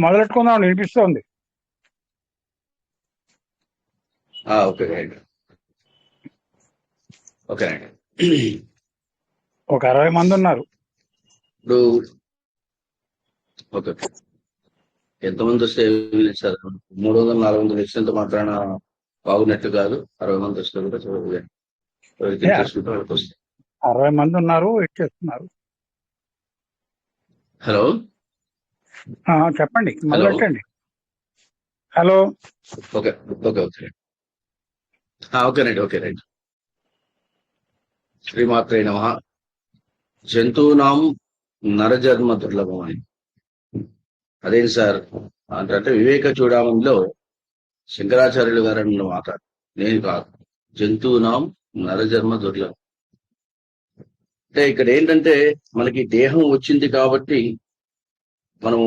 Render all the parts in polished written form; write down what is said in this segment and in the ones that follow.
మొదలెట్టుకుందాం, వినిపిస్తోంది. Okay right. ఓకేనండి. ఒక 60 మంది ఉన్నారు. ఇప్పుడు ఓకే, ఎంతమంది వస్తే సార్ 300-400 వచ్చినంత మాత్రాన బాగున్నట్టు కాదు. 60 మంది వస్తే కూడా చూడాలి. ఇంట్రెస్ట్ ఉంటే వాళ్ళకి వస్తాయి. 60 మంది ఉన్నారు, ఇచ్చేస్తున్నారు. హలో చెప్పండి, హలో మొదలెట్టండి. హలో. ఓకే ఓకే ఓకే ఓకేనండి. Okay right. శ్రీమాత్రే నమః. జంతువునాం నరజన్మ దుర్లభం అని అదేంటి సార్ అంటే వివేక చూడమంలో శంకరాచార్యులు గారు అన్న మాట, నేను కాదు. జంతువునాం నరజన్మ దుర్లభం అంటే ఇక్కడ ఏంటంటే మనకి దేహం వచ్చింది కాబట్టి మనం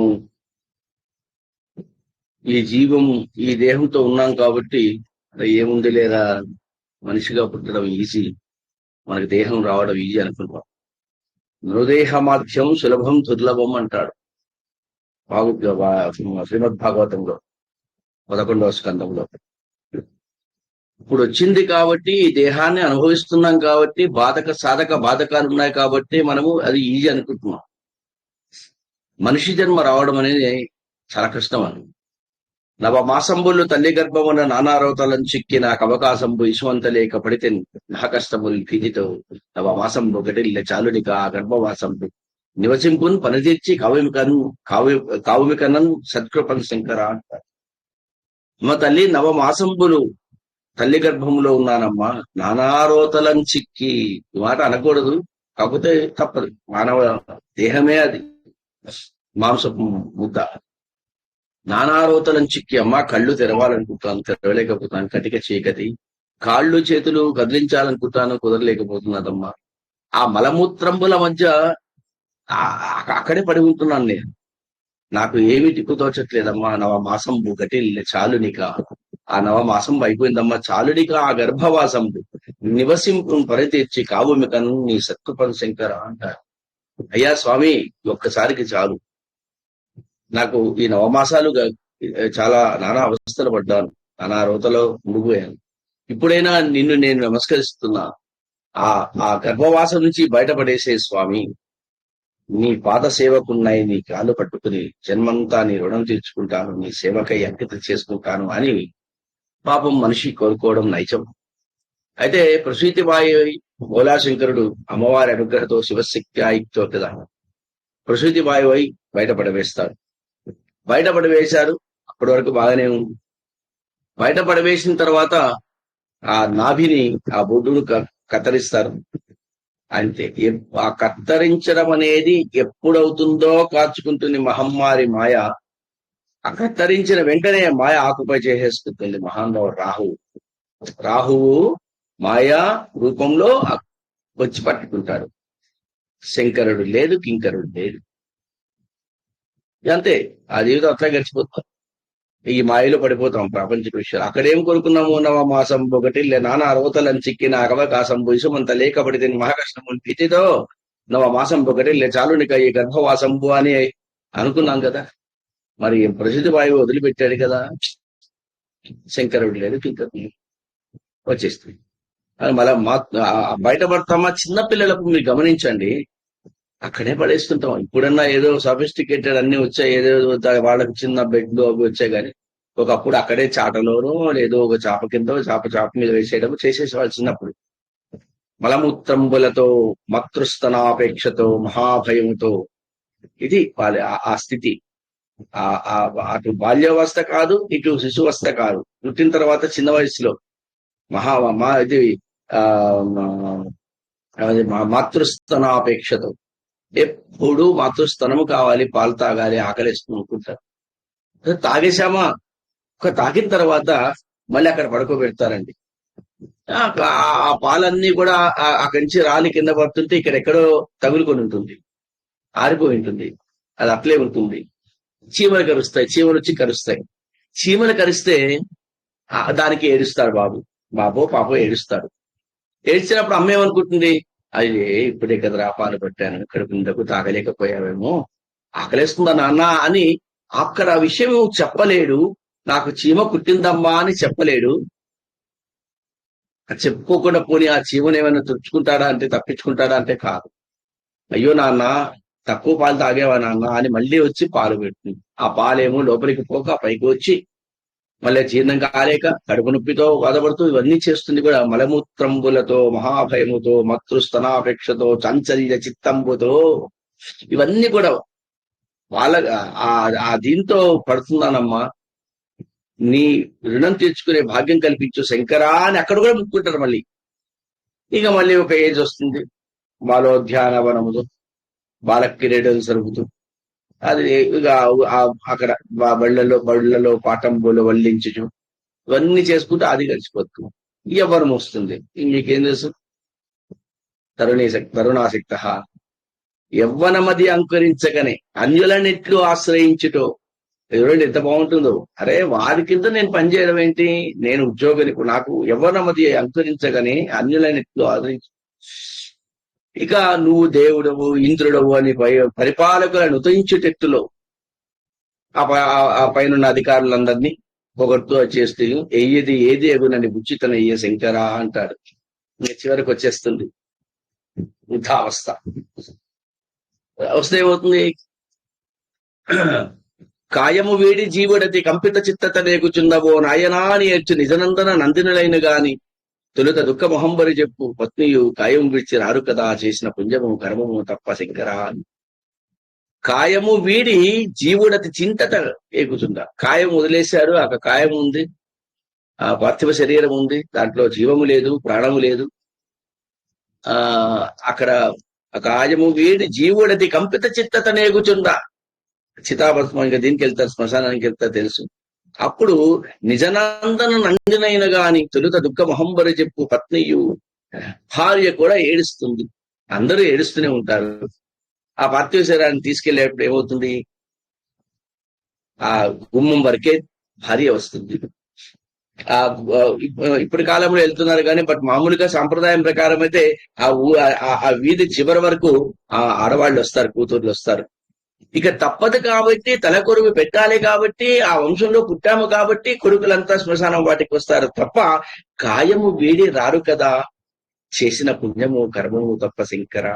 ఈ దేహంతో ఉన్నాం కాబట్టి ఏముంది లేదా మనిషిగా పుట్టడం ఈజీ, మనకి దేహం రావడం ఈజీ అనుకుంటాం. నృదేహమాధ్యం సులభం దుర్లభం అంటాడు శ్రీమద్ భాగవతంలో 11వ స్కందంలో. ఇప్పుడు వచ్చింది కాబట్టి ఈ దేహాన్ని అనుభవిస్తున్నాం కాబట్టి సాధక బాధకాలు ఉన్నాయి కాబట్టి మనము అది ఈజీ అనుకుంటున్నాం. మనిషి జన్మ రావడం అనేది చాలా కష్టం అని. నవమాసంబులు తల్లి గర్భమున నానారోతలను చిక్కి నాకు అవకాశంబు ఇసువంతలేక పడితే నా కష్టములు ఫీజితో నవమాసంబు గడిల్ల చాలునిక ఆ గర్భవాసంబు నివసింపున్ పనితీర్చి కావుమికనన్ సత్కృపన్ శంకర అంటారు. మా తల్లి నవమాసంబులు తల్లి గర్భంలో ఉన్నానమ్మా, నానారోతలను చిక్కి. ఈ మాట అనకూడదు, కాకపోతే తప్పదు. మానవ దేహమే అది మాంసపు ముద్ద. నానారోతలను చిక్కి అమ్మ, కళ్ళు తెరవాలనుకుంటాను, తెరవలేకపోతున్నాను, కటిక చీకటి. కాళ్ళు చేతులు కదిలించాలనుకుంటాను, కుదరలేకపోతున్నదమ్మా. ఆ మలమూత్రంబుల మధ్య అక్కడే పడి ఉంటున్నాను నేను. నాకు ఏమి దిక్కుతోచట్లేదమ్మా. నవమాసంబు గటిల్ చాలునిక, ఆ నవమాసం అయిపోయిందమ్మా, చాలునిక ఆ గర్భవాసంబు నివసింపు పరితీర్చి కావుమికను నీ సత్కృపన్ శంకర అంటారు. అయ్యా స్వామి, ఒక్కసారికి చాలు. నాకు ఈ నవమాసాలు చాలా నానా అవస్థలు పడ్డాను, నానా రోతలో మునిగిపోయాను. ఇప్పుడైనా నిన్ను నేను నమస్కరిస్తున్నా. ఆ గర్భవాసం నుంచి బయటపడేసే స్వామి, నీ పాద సేవకున్నాయి, నీ కాళ్ళు పట్టుకుని జన్మంతా నీ రుణం తీర్చుకుంటాను, నీ సేవకై అంకితం చేసుకుంటాను అని పాపం మనిషి కోరుకోవడం నైజం. అయితే ప్రసూతి బాయి బోలాశంకరుడు అమ్మవారి అనుగ్రహంతో శివశక్తి ఆయుక్తో కదా ప్రసూతి బాయి బయటపడవేస్తాడు. బయటపడవేశారు, అప్పటి వరకు బాగానే ఉంది. బయటపడవేసిన తర్వాత ఆ నాభిని, ఆ బొడ్డును కత్తిరిస్తారు. అంతే. ఆ కత్తరించడం అనేది ఎప్పుడవుతుందో కాచుకుంటుంది మహమ్మారి మాయ. ఆ కత్తరించిన వెంటనే మాయ ఆకుపై చేసేసుకుంటుంది మహానుభావుడు రాహువు మాయా రూపంలో వచ్చి పట్టుకుంటాడు. శంకరుడు లేదు, కింకరుడు లేదు. అంతే, ఆ జీవితం అట్లా గడిచిపోతాం. ఈ మాయలో పడిపోతాం ప్రపంచ విషయాలు. అక్కడేం కోరుకున్నాము, నవమాసం ఒకటి నానా రోతలను చిక్కిన అవకాశం ఇసుమంత లేకపడితే మహాకష్టము భీతితో నవమాసం ఒకటి చాలునిక ఈ గర్భవాసంబు అని అనుకున్నాం కదా. మరి ప్రసిద్ధి వాయువు వదిలిపెట్టాడు కదా. శంకరుడు లేదు, కింకరుడు వచ్చేస్తుంది. మళ్ళా బయటపడతామా. చిన్నపిల్లలకు మీరు గమనించండి, అక్కడే పడేస్తుంటాం. ఇప్పుడన్నా ఏదో సఫిస్టికేటెడ్ అన్ని వచ్చాయి, ఏదో వాళ్ళకి చిన్న బెడ్లు అవి వచ్చాయి. కానీ ఒకప్పుడు అక్కడే చాటలోనో లేదో ఒక చాప కింద చాప మీద వేసేయడం చేసేసేవాళ్ళు చిన్నప్పుడు. మలమూత్రంబులతో మతృస్తనాపేక్షతో మహాభయముతో. ఇది వాళ్ళ ఆ స్థితి. అటు బాల్యావస్థ కాదు, ఇటు శిశువస్థ కాదు. పుట్టిన తర్వాత చిన్న వయసులో ఇది మాతృస్తనాపేక్షతో ఎప్పుడు మాతృస్తనము కావాలి, పాలు తాగాలి, ఆకలిస్తూ అనుకుంటారు. తాగేశామా, తాగిన తర్వాత మళ్ళీ అక్కడ పడుకోబెడతారండి. ఆ పాలన్నీ కూడా అక్కడి నుంచి రాలి కింద పడుతుంటే ఇక్కడెక్కడో తగులుకొని ఉంటుంది, ఆరిపోయి ఉంటుంది. అది అట్లే ఉంటుంది. చీమలు కరుస్తాయి, చీమలు వచ్చి కరుస్తాయి. చీమలు కరిస్తే దానికి ఏడుస్తాడు బాబో పాపో ఏడుస్తాడు. ఏడ్చినప్పుడు అమ్మ ఏమనుకుంటుంది, అదే ఇప్పుడే కదరా పాలు పెట్టాను, ఇక్కడ కిందకు తాగలేకపోయావేమో, ఆకలేస్తుందా నాన్న అని అక్కడ ఆ విషయం చెప్పలేడు. నాకు చీమ కుట్టిందమ్మా అని చెప్పలేడు. అది చెప్పుకోకుండా పోనీ ఆ చీమను ఏమైనా తుడుచుకుంటాడా అంటే, తప్పించుకుంటాడా అంటే కాదు. అయ్యో నాన్న, తక్కువ పాలు తాగేవా నాన్న అని మళ్ళీ వచ్చి పాలు పెడుతుంది. ఆ పాలేమో లోపలికి పోక పైకి వచ్చి మళ్ళీ జీర్ణం కాలేక కడుపు నొప్పితో బాధపడుతూ ఇవన్నీ చేస్తుంది కూడా. మలమూత్రంబులతో మహాభయముతో మతృస్తనాపేక్షతో చంచల్య చిత్తంబుతో ఇవన్నీ కూడా వాళ్ళ ఆ దీంతో పడుతున్నానమ్మా, నీ రుణం తీర్చుకునే భాగ్యం కల్పించు శంకరా అని అక్కడ కూడా ముక్కుంటారు. మళ్ళీ ఇక మళ్ళీ ఒక ఏజ్ వస్తుంది, బాలోద్యానవనముతో బాలక్రీడలు జరుగుతూ అది ఇక అక్కడ బళ్ళలో పాఠంబులు వల్లించు ఇవన్నీ చేసుకుంటూ అది గడిచిపోతుంది. యవ్వనం వస్తుంది. మీకేం తెలుసు, తరుణాసక్త యవ్వనమది అంకురించగానే అన్యులన్నిట్లు ఆశ్రయించుటో. ఎవరండి ఎంత బాగుంటుందో. అరే వారి కింద నేను పనిచేయడం ఏంటి, నేను ఉద్యోగానికి, నాకు యవ్వనమది అంకురించగానే అన్యులన్నిట్లు ఆశ్రయించు. ఇక నువ్వు దేవుడవు ఇంద్రుడవు అని పరిపాలకులను ఉదయించేటెత్తులో ఆ పైన అధికారులందరినీ పొగడుతూ చేస్తూ ఏది ఎగునని బుచ్చితనయ్యే శంకరా అంటాడు. చివరికి వచ్చేస్తుంది వృద్ధావస్థ. వస్తే ఏమవుతుంది, కాయము వీడి జీవుడతి కంపిత చిత్తత రేగుచుందవో నాయనా అని ఏడ్చు నిజనందన నందినులైన గాని తొలుత దుఃఖ మొహంబరి చెప్పు పత్నియు కాయం విడిచి రారు కదా చేసిన పుణ్యము కర్మము తప్ప శంకరా. కాయము వీడి జీవుడతి చింతత ఏగుచుందా. కాయం వదిలేశారు, అక్కడ కాయం ఉంది, ఆ పార్థివ శరీరం ఉంది, దాంట్లో జీవము లేదు, ప్రాణము లేదు. అక్కడ కాయము వీడి జీవుడతి కంపిత చిత్తత నేగుచుందా. చితాభస్మం ఇంకా దీనికి వెళ్తారు, శ్మశానానికి వెళ్తారు తెలుసు. అప్పుడు నిజనందన నందినైన గాని తొలుత దుఃఖ మొహంబరి చెప్పు పత్నియు, భార్య కూడా ఏడుస్తుంది. అందరూ ఏడుస్తూనే ఉంటారు. ఆ పార్థివ శరీరాన్ని తీసుకెళ్లేటప్పుడు ఏమవుతుంది, ఆ గుమ్మం వరకే భార్య వస్తుంది. ఇప్పటి కాలంలో వెళ్తున్నారు కానీ బట్ మామూలుగా సాంప్రదాయం ప్రకారం అయితే ఆ వీధి చివరి వరకు ఆ ఆడవాళ్ళు వస్తారు, కూతుర్లు వస్తారు. ఇక తప్పదు కాబట్టి, తలకొరువు పెట్టాలి కాబట్టి, ఆ వంశంలో పుట్టాము కాబట్టి కొడుకులంతా శ్మశానం వాటికి వస్తారు తప్ప కాయము వీడి రారు కదా చేసిన పుణ్యము కర్మము తప్ప శంకరా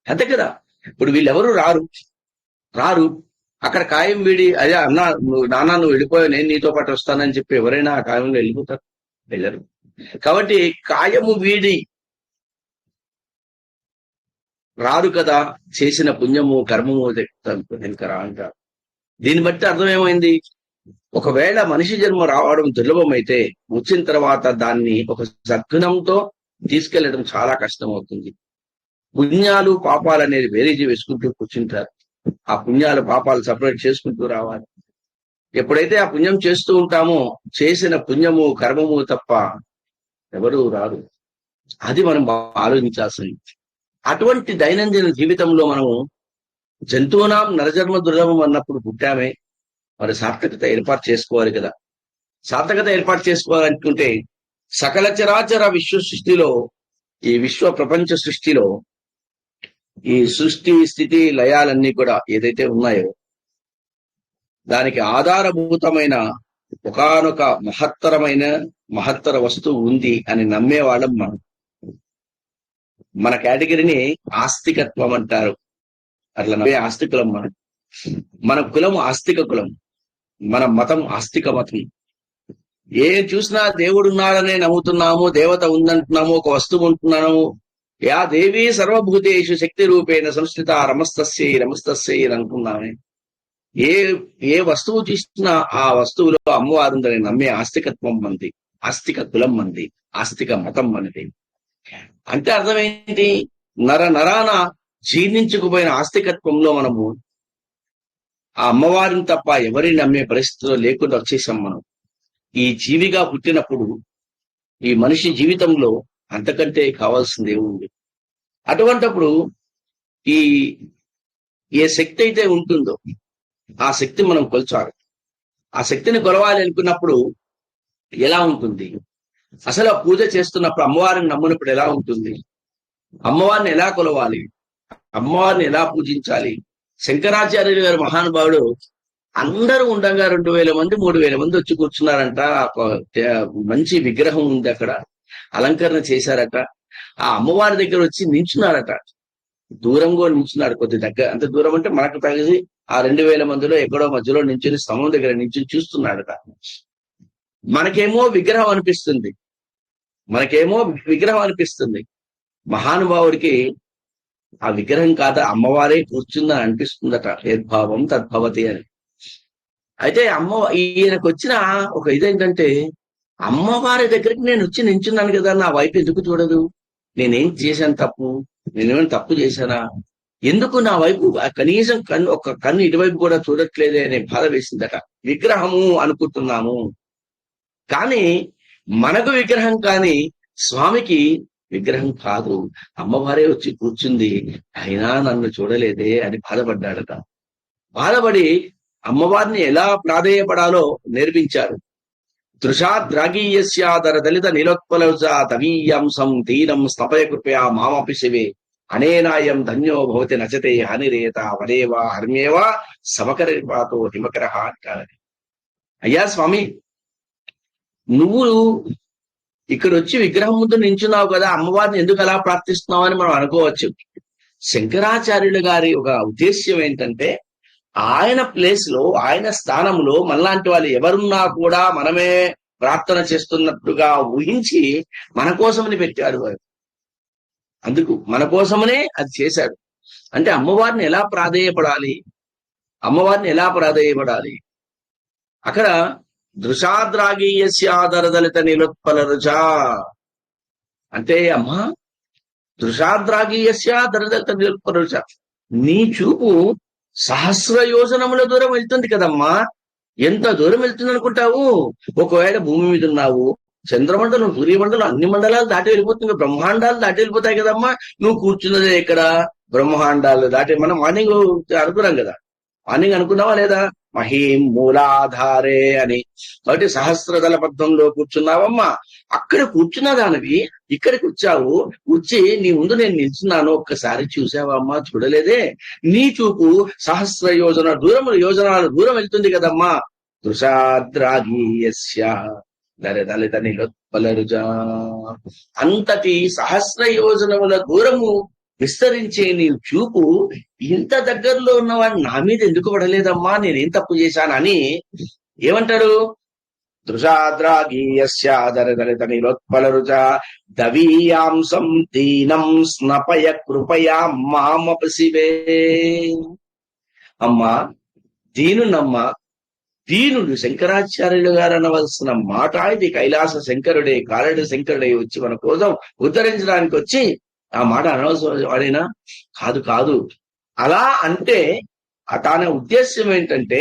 అంతే కదా. ఇప్పుడు వీళ్ళెవరు రారు అక్కడ కాయం వీడి అయ్యా అన్నా నాన్న నువ్వు వెళ్ళిపోయావు, నేను నీతో పాటు వస్తానని చెప్పి ఎవరైనా ఆ కాయంలో వెళ్ళిపోతారు, వెళ్ళరు. కాబట్టి కాయము వీడి రారు కదా చేసిన పుణ్యము కర్మము శంకరా అంటారు. దీన్ని బట్టి అర్థమేమైంది, ఒకవేళ మనిషి జన్మ రావడం దుర్లభమైతే వచ్చిన తర్వాత దాన్ని ఒక సద్గుణంతో తీసుకెళ్లడం చాలా కష్టం అవుతుంది. పుణ్యాలు పాపాలు అనేది వేరేజీ వేసుకుంటూ కూర్చుంటారు. ఆ పుణ్యాలు పాపాలు సపరేట్ చేసుకుంటూ రావాలి. ఎప్పుడైతే ఆ పుణ్యం చేస్తూ ఉంటామో చేసిన పుణ్యము కర్మము తప్ప ఎవరు రారు. అది మనం ఆలోచించాల్సింది. అటువంటి దైనందిన జీవితంలో మనము జంతువునాం నరజన్మ దుర్లభం అన్నప్పుడు పుట్టామే, మరి సార్థకత ఏర్పాటు చేసుకోవాలి కదా. సార్థకత ఏర్పాటు చేసుకోవాలనుకుంటే సకల చరాచర విశ్వ సృష్టిలో, ఈ విశ్వ ప్రపంచ సృష్టిలో ఈ సృష్టి స్థితి లయాలన్నీ కూడా ఏదైతే ఉన్నాయో దానికి ఆధారభూతమైన ఒకానొక మహత్తర వస్తువు ఉంది అని నమ్మేవాళ్ళం మనం. మన కేటగిరీని ఆస్తికత్వం అంటారు. అట్లా నమ్మే ఆస్తికులం మనం. మన కులం ఆస్తిక కులం, మన మతం ఆస్తిక మతం. ఏం చూసినా దేవుడు ఉన్నాడనే నమ్ముతున్నాము, దేవత ఉందంటున్నాము, ఒక వస్తువు ఉంటున్నాము. యా దేవీ సర్వభూతేషు శక్తి రూపేణ సంస్థిత రమస్తస్యై రమస్తస్యై అని అనుకున్నామే. ఏ వస్తువు చూసినా ఆ వస్తువులో అమ్మవారు ఉందని నమ్మే ఆస్తికత్వం మంది, ఆస్తిక కులం మంది, ఆస్తిక మతం మనది. అంటే అర్థమేంటి, నరాన జీర్ణించుకుపోయిన ఆస్తికత్వంలో మనము ఆ అమ్మవారిని తప్ప ఎవరిని నమ్మే పరిస్థితిలో లేకుండా వచ్చేసాం మనం. ఈ జీవిగా పుట్టినప్పుడు ఈ మనిషి జీవితంలో అంతకంటే కావాల్సింది ఏముంది. అటువంటప్పుడు ఏ శక్తి అయితే ఉంటుందో ఆ శక్తి మనం కొలచాలి. ఆ శక్తిని కొలవాలి అనుకున్నప్పుడు ఎలా ఉంటుంది, అసలు ఆ పూజ చేస్తున్నప్పుడు అమ్మవారిని నమ్మినప్పుడు ఎలా ఉంటుంది, అమ్మవారిని ఎలా కొలవాలి, అమ్మవారిని ఎలా పూజించాలి. శంకరాచార్యులు గారు మహానుభావుడు అందరూ ఉండగా 2000 మంది 3000 మంది వచ్చి కూర్చున్నారంట. మంచి విగ్రహం ఉంది అక్కడ, అలంకరణ చేశారట. ఆ అమ్మవారి దగ్గర వచ్చి నించున్నారట. దూరంగా నించున్నాడు, కొద్ది దగ్గర, అంత దూరం అంటే మనకు తగిలి ఆ 2000 మందిలో ఎక్కడో మధ్యలో నించుని స్తంభం దగ్గర నించుని చూస్తున్నాడట. మనకేమో విగ్రహం అనిపిస్తుంది, మహానుభావుడికి ఆ విగ్రహం కాదా అమ్మవారే కూర్చుందని అనిపిస్తుందట. యద్భావం తద్భవతి అని. అయితే ఈయనకు వచ్చిన ఒక ఇదేంటంటే, అమ్మవారి దగ్గరికి నేను వచ్చి నించున్నాను కదా, నా వైపు ఎందుకు చూడదు? నేనేం చేశాను తప్పు? నేనేమైనా తప్పు చేశానా? ఎందుకు నా వైపు కనీసం ఒక కన్ను ఇటువైపు కూడా చూడట్లేదే అనే బాధ వేసిందట. విగ్రహము అనుకుంటున్నాము, కానీ మనకు విగ్రహం, కానీ స్వామికి విగ్రహం కాదు, అమ్మవారే వచ్చి కూర్చుంది, అయినా నన్ను చూడలేదే అని బాధపడ్డాడట. బాధపడి అమ్మవారిని ఎలా ప్రాధేయపడాలో నేర్పించారు. దృశాద్రాగీయస్యాదర దళిత నిలోత్పలజా తవీయంసం దీనం స్తపయ కృపయా మామపి శివే అనేనాయం ధన్యో భవతి నచతే హనిరేత వరేవా హర్మ్యేవా సమకరిపాతో హిమకర అంటారు. అయ్యా స్వామి, నువ్వు ఇక్కడ వచ్చి విగ్రహం ముందు నించున్నావు కదా, అమ్మవారిని ఎందుకు అలా ప్రార్థిస్తున్నావు అని మనం అనుకోవచ్చు. శంకరాచార్యులు గారి ఒక ఉద్దేశ్యం ఏంటంటే, ఆయన ప్లేస్ లో, ఆయన స్థానంలో మనలాంటి వాళ్ళు ఎవరున్నా కూడా మనమే ప్రార్థన చేస్తున్నట్టుగా ఊహించి మన కోసమని పెట్టాడు వారు. అందుకు మన కోసమనే అది చేశాడు. అంటే అమ్మవారిని ఎలా ప్రాధేయపడాలి, అక్కడ దృశాద్రాగీయస్యాదరదలిత నిలుత్పలరుచా అంటే, అమ్మా దృశాద్రాగీయస్యాదరదలిత నిలుత్పలరుచా, నీ చూపు సహస్ర యోజనముల దూరం వెళ్తుంది కదమ్మా. ఎంత దూరం వెళ్తుంది అనుకుంటావు? ఒకవేళ భూమి మీద ఉన్నావు, చంద్రమండలం, సూర్యమండలం, అన్ని మండలాలు దాటి వెళ్ళిపోతుంది, బ్రహ్మాండాలు దాటి వెళ్ళిపోతాయి కదమ్మా. నువ్వు కూర్చున్నదే ఇక్కడ బ్రహ్మాండాలు దాటి. మనం మార్నింగ్ అనుకున్నాం కదా, మార్నింగ్ అనుకున్నావా లేదా? మహీం మూలాధారే అని. కాబట్టి సహస్రదళ పద్మంలో కూర్చున్నావమ్మా. అక్కడ కూర్చున్న దానివి ఇక్కడికి వచ్చావు, వచ్చి నీ ముందు నేను నిల్చున్నాను, ఒక్కసారి చూసావమ్మా? చూడలేదే. నీ చూపు సహస్ర యోజనాల దూరం వెళ్తుంది కదమ్మా. దృశాద్రాగీయస్య దళిత నిలోత్పలరుజా, అంతటి సహస్ర యోజనముల దూరము విస్తరించే నీ చూపు ఇంత దగ్గరలో ఉన్నవాడిని నా మీద ఎందుకు పడలేదమ్మా, నేనేం తప్పు చేశానని ఏమంటారు? దృశాద్రాగీయస్యాదరదలిత నిలోత్పలరుజా దవీయాంసం దీనం స్నపయ కృపయా మామపి శివే. అమ్మా దీనునమ్మా, దీనుడు శంకరాచార్యులు గారు అనవలసిన మాట ఇది. కైలాస శంకరుడే, కారడు శంకరుడే వచ్చి మన కోసం ఉద్ధరించడానికి వచ్చి ఆ మాట అనవలసిన వాడేనా? కాదు. అలా అంటే తన ఉద్దేశ్యం ఏంటంటే,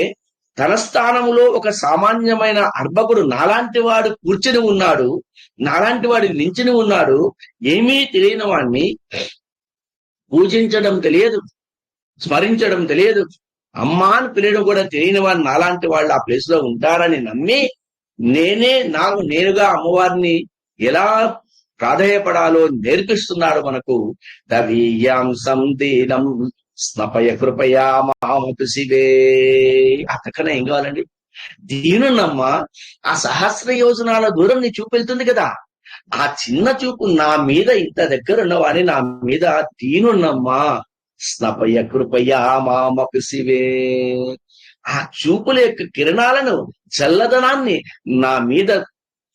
తన స్థానంలో ఒక సామాన్యమైన అర్భకుడు నాలాంటి వాడు కూర్చుని ఉన్నాడు, నాలాంటి వాడు నించుని ఉన్నాడు, ఏమీ తెలియని వాడిని, పూజించడం తెలియదు, స్మరించడం తెలియదు, అమ్మా అని పిల్లడం కూడా తెలియని వాడు నాలాంటి వాళ్ళు ఆ ప్లేస్ లో ఉంటారని నమ్మి నేనుగా అమ్మవారిని ఎలా ప్రాధేయపడాలో నేర్పిస్తున్నాడు మనకు. దవీయాంసం దీనం స్నపయ కృపయా మామపి శివే. అంతకన్నా ఏం కావాలండి? దీనునమ్మ, ఆ సహస్ర యోజనాల దూరం నీ చూపు వెళ్తుంది కదా, ఆ చిన్న చూపు నా మీద ఇంత దగ్గర ఉన్నవాని నా మీద దీనునమ్మా. స్నపయ కృపయా మామపి శివే. ఆ చూపుల యొక్క కిరణాలను, చల్లదనాన్ని నా మీద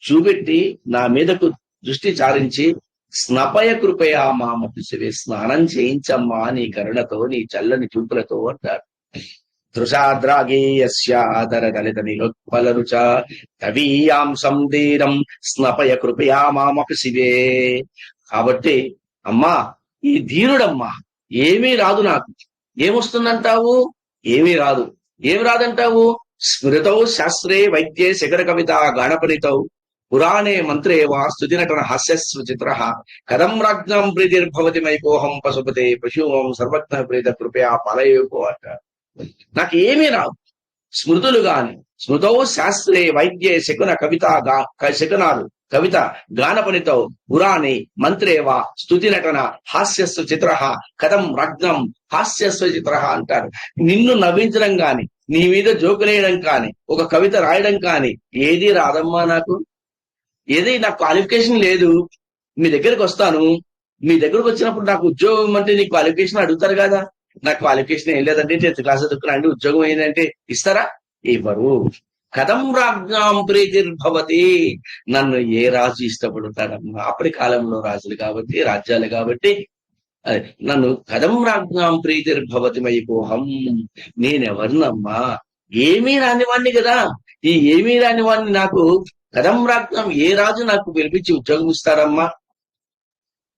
చూపెట్టి, నా మీదకు దృష్టి చారించి, స్నపయ కృపయా మామపి శివే, స్నానం చేయించమ్మా నీ కరుణతో, నీ చల్లని చూపులతో అంటారు. దృశాద్రాగేయస్యాదర దళిత నిలోత్పలరుచ తవీయాంసం దీనం స్నపయ కృపయా మామపి శివే. కాబట్టి అమ్మా, ఈ దీనుడమ్మా, ఏమీ రాదు నాకు. ఏమొస్తుందంటావు? ఏమీ రాదు. ఏమి రాదంటావు? స్మృతౌ శాస్త్రే వైద్యే శిఖర కవిత గానపరితౌ పురాణే మంత్రే వా స్తుతి నటన హాస్యస్వ చిత్ర కథం రాజ్ఞం ప్రీతిర్భవతి మైకోహం పశుపతే పశువం సర్వజ్ఞ ప్రీత కృపయా పాలయోపో అంట. నాకు ఏమీ రాదు. స్మృతులు గాని, స్మృతౌ శాస్త్రే వైద్యే శకునాలు కవిత గానపనితో పురాణే మంత్రేవా స్తుతి నటన హాస్యస్వ చిత్ర కథం రగ్నం హాస్యస్వ చిత్ర అంటారు. నిన్ను నవ్వించడం గాని, నీ మీద జోకులేయడం కానీ ఒక కవిత రాయడం కానీ ఏది రాదమ్మా నాకు. ఏది నాకు క్వాలిఫికేషన్ లేదు. మీ దగ్గరకు వస్తాను, మీ దగ్గరకు వచ్చినప్పుడు నాకు ఉద్యోగం అంటే నీ క్వాలిఫికేషన్ అడుగుతారు కదా. నాకు క్వాలిఫికేషన్ ఏం లేదంటే 10th క్లాస్ చదువుకున్నా అంటే ఉద్యోగం ఏంటంటే ఇస్తారా? ఇవ్వరు. కథం రాజ్ఞాం ప్రీతిర్భవతి. నన్ను ఏ రాజు ఇష్టపడతాడమ్మా? అప్పటి కాలంలో రాజులు కాబట్టి, రాజ్యాలు కాబట్టి నన్ను కథం రాజ్ఞాం ప్రీతిర్భవతి మయిపోహం. నేనెవరినమ్మా? ఏమీ రానివాణ్ణి కదా. ఈ ఏమీ రానివాణ్ణి నాకు కథం రాజ్ఞాం, ఏ రాజు నాకు పిలిపించి ఉద్యోగం ఇస్తారమ్మా?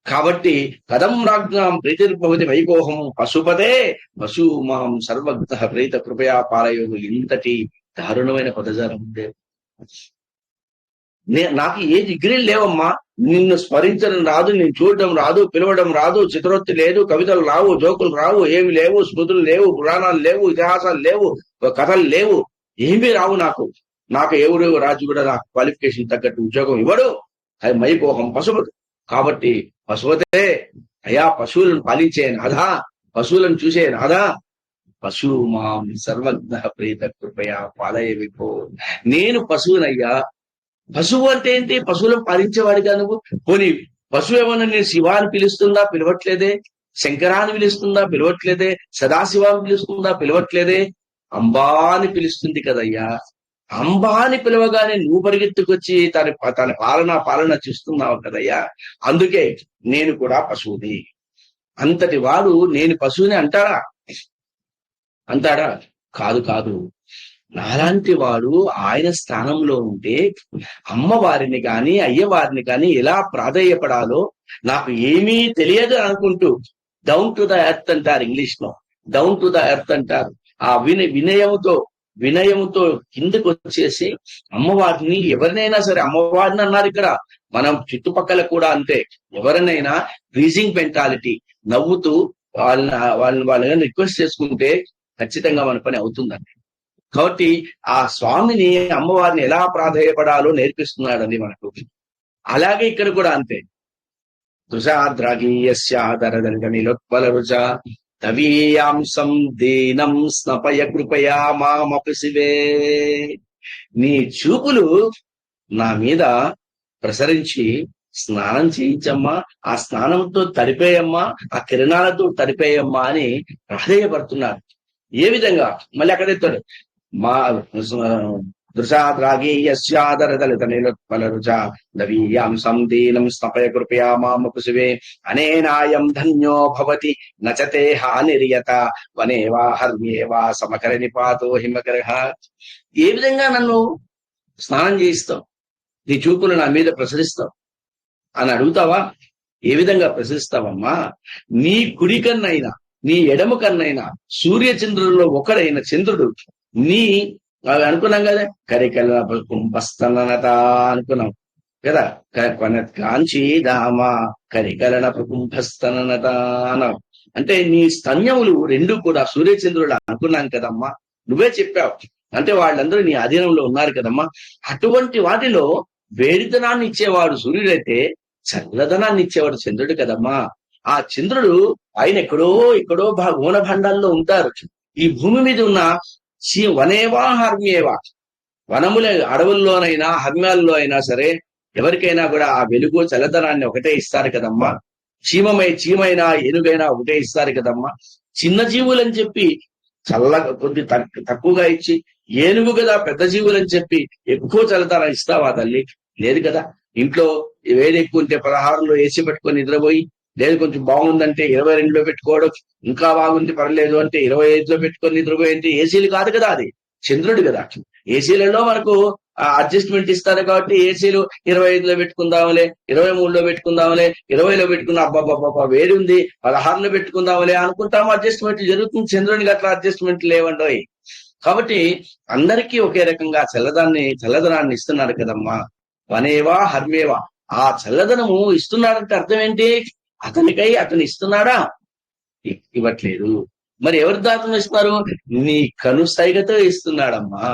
కాబట్టి కథం రాజ్ఞాం ప్రీతిర్భవతి వైపోహం పశుపదే పశు మాం సర్వజ్ఞ ప్రీత కృపయా పాలయోగు. ఇంతటి దారుణమైన పదజాలం ఉండే. నాకు ఏ డిగ్రీలు లేవమ్మా. నిన్ను స్మరించడం రాదు, నేను చూడడం రాదు, పిలవడం రాదు, చిత్రోక్తి లేదు, కవితలు రావు, జోకులు రావు, ఏమి లేవు, స్మృతులు లేవు, పురాణాలు లేవు, ఇతిహాసాలు లేవు, కథలు లేవు, ఏమీ రావు నాకు. నాకు ఎవరు రాజు కూడా నాకు క్వాలిఫికేషన్ తగ్గట్టు ఉద్యోగం ఇవ్వడు. అది మైపోహం పశుపతి. కాబట్టి పశుపతే అయా, పశువులను పాలించే నాథా, పశువులను చూసే నాథా, పశువు మాం సర్వజ్ఞ ప్రీత కృపయా పాలయ విభో. నేను పశువునయ్యా. పశువు అంటే ఏంటి? పశువులను పాలించేవాడిగా నువ్వు. పోనీ పశువు ఏమన్నా నేను శివా అని పిలుస్తుందా? పిలవట్లేదే. శంకరా అని పిలుస్తుందా? పిలవట్లేదే. సదాశివ అని పిలుస్తుందా? పిలవట్లేదే. అంబా అని పిలుస్తుంది కదయ్యా. అంబా అని పిలవగానే నువ్వు పరిగెత్తుకొచ్చి తన పాలన చూస్తున్నావు కదయ్యా. అందుకే నేను కూడా పశువుని. అంతటి వాడు నేను పశువుని అంటాడా? కాదు కాదు. నాలాంటి వాడు ఆయన స్థానంలో ఉంటే అమ్మవారిని కాని అయ్యవారిని కాని ఎలా ప్రాధేయపడాలో నాకు ఏమీ తెలియదు అనుకుంటూ డౌన్ టు ద ఎర్త్ అంటారు ఇంగ్లీష్ లో. డౌన్ టు ద ఎర్త్ అంటారు. ఆ వినయముతో కిందకు వచ్చేసి అమ్మవారిని, ఎవరినైనా సరే అమ్మవారిని అన్నారు ఇక్కడ, మనం చుట్టుపక్కల కూడా అంతే. ఎవరినైనా ప్లీజింగ్ మెంటాలిటీ, నవ్వుతూ వాళ్ళని రిక్వెస్ట్ చేసుకుంటే ఖచ్చితంగా మన పని అవుతుందండి. కాబట్టి ఆ స్వామిని, అమ్మవారిని ఎలా ప్రాధేయపడాలో నేర్పిస్తున్నాడండి మనకు. అలాగే ఇక్కడ కూడా అంతే. దృశాద్రాగీయస్యాదరదనిలోత్పల రుచ తవీయాంసం దీనం స్నపయ కృపయా మామపి శివే. నీ చూపులు నా మీద ప్రసరించి స్నానం చేయించమ్మా, ఆ స్నానంతో తడిపేయమ్మా, ఆ కిరణాలతో తడిపేయమ్మా అని ప్రాధేయపడుతున్నారు. ఏ విధంగా? మళ్ళీ అక్కడెత్తాడు. మా దృశాద్రాగీయస్యాదరదలితనిలోత్పల రుచ దవీయాంసం దీనం స్నపయ కృపయా మామపి శివే. అనేనాయం ధన్యో భవతి నచతే హానిర్యత వనేవా హర్మ్యేవా సమకర నిపాతో హిమకరః. ఏ విధంగా నన్ను స్నానం చేయిస్తావు? నీ చూపులు నా మీద ప్రసరిస్తావు అని అడుగుతావా? ఏ విధంగా ప్రసరిస్తావమ్మా? నీ కుడి కన్నైనా నీ ఎడమ కన్నైనా సూర్యచంద్రుల్లో ఒకడైన చంద్రుడు నీ అనుకున్నాం కదా, కరికల కుంభస్తనత అనుకున్నాం కదా. కాంచి దామ కరికలన కుంభస్తనత అన్నాం. అంటే నీ స్తన్యములు రెండు కూడా సూర్యచంద్రుడు అనుకున్నాం కదమ్మా. నువ్వే చెప్పావు. అంటే వాళ్ళందరూ నీ అధీనంలో ఉన్నారు కదమ్మా. అటువంటి వాటిలో వేడితనాన్ని ఇచ్చేవాడు సూర్యుడైతే చల్లదనాన్ని ఇచ్చేవాడు చంద్రుడు కదమ్మా. ఆ చంద్రుడు ఆయన ఎక్కడో గోనభండాల్లో ఉంటారు. ఈ భూమి మీద ఉన్న వనేవా హర్మ్యేవా, వనముల అడవుల్లోనైనా హర్మ్యాల్లో అయినా సరే ఎవరికైనా కూడా ఆ వెలుగు చల్లదనాన్ని ఒకటే ఇస్తారు కదమ్మా. చీమైనా ఏనుగైనా ఒకటే ఇస్తారు కదమ్మా. చిన్న జీవులని చెప్పి కొద్ది తక్కువగా ఇచ్చి, ఏనుగు కదా పెద్ద జీవులని చెప్పి ఎక్కువ చల్లదనం ఇస్తావా తల్లి? లేదు కదా. ఇంట్లో వేడి ఎక్కువ ఉంటే 16లో ఏసీ పెట్టుకొని నిద్రపోయి, లేదు కొంచెం బాగుందంటే 22లో పెట్టుకోవడం, ఇంకా బాగుంది పర్లేదు అంటే 25లో పెట్టుకొని నిద్రపోయింటే ఏసీలు కాదు కదా, అది చంద్రుడు కదా. ఏసీలలో మనకు అడ్జస్ట్మెంట్ ఇస్తారు కాబట్టి ఏసీలు 25లో పెట్టుకుందాంలే, 23లో పెట్టుకుందాంలే, 20లో పెట్టుకుందాం, అబ్బాబ్బాబ్బా వేడి ఉంది 16లో పెట్టుకుందాంలే అనుకుంటాము. అడ్జస్ట్మెంట్ జరుగుతుంది. చంద్రునికి అట్లా అడ్జస్ట్మెంట్ లేవండోయ్. కాబట్టి అందరికీ ఒకే రకంగా చల్లదనాన్ని ఇస్తున్నారు కదమ్మా. వనేవా హర్మేవా, ఆ చల్లదనము ఇస్తున్నాడంటే అర్థం ఏంటి? అతను ఇస్తున్నాడా? ఇవ్వట్లేదు. మరి ఎవరి దాతను ఇస్తున్నారు? నీ కనుసైగతో ఇస్తున్నాడమ్మా.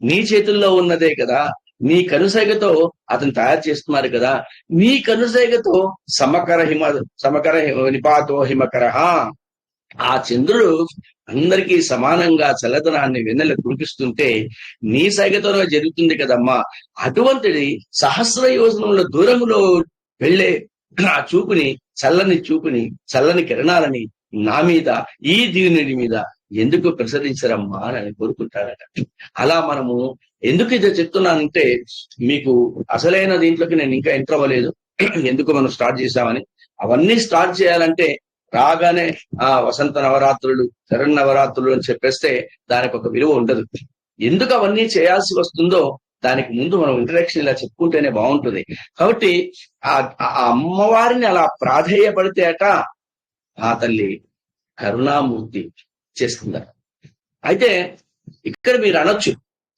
నీ చేతుల్లో ఉన్నదే కదా. నీ కనుసైగతో అతను తయారు చేస్తున్నారు కదా. నీ కనుసైగతో సమకర నిపాతో హిమకర. ఆ చంద్రుడు అందరికీ సమానంగా చల్లదనాన్ని వెన్నెల కురిపిస్తుంటే నీ సైగతోనే జరుగుతుంది కదమ్మా. అటువంటిది సహస్ర యోజనముల దూరములో వెళ్ళే ఆ చూపుని, చల్లని చూపుని, చల్లని కిరణాలని నా మీద, ఈ దీనుడి మీద ఎందుకు ప్రసరించరమ్మా అని కోరుకుంటాడట. అలా మనము ఎందుకు ఇది చెప్తున్నానంటే, మీకు అసలైన దీంట్లోకి నేను ఇంకా ఎంటర్ అవ్వలేదు, ఎందుకు మనం స్టార్ట్ చేశామని. అవన్నీ స్టార్ట్ చేయాలంటే రాగానే వసంత నవరాత్రులు, శరన్నవరాత్రులు అని చెప్పేస్తే దానికి ఒక విలువ ఉండదు. ఎందుకు అవన్నీ చేయాల్సి వస్తుందో దానికి ముందు మనం ఇంట్రడక్షన్ ఇలా చెప్పుకుంటేనే బాగుంటుంది. కాబట్టి ఆ అమ్మవారిని అలా ప్రాధేయపడితే అట ఆ తల్లి కరుణామూర్తి చేస్తుందట. అయితే ఇక్కడ మీరు అనొచ్చు,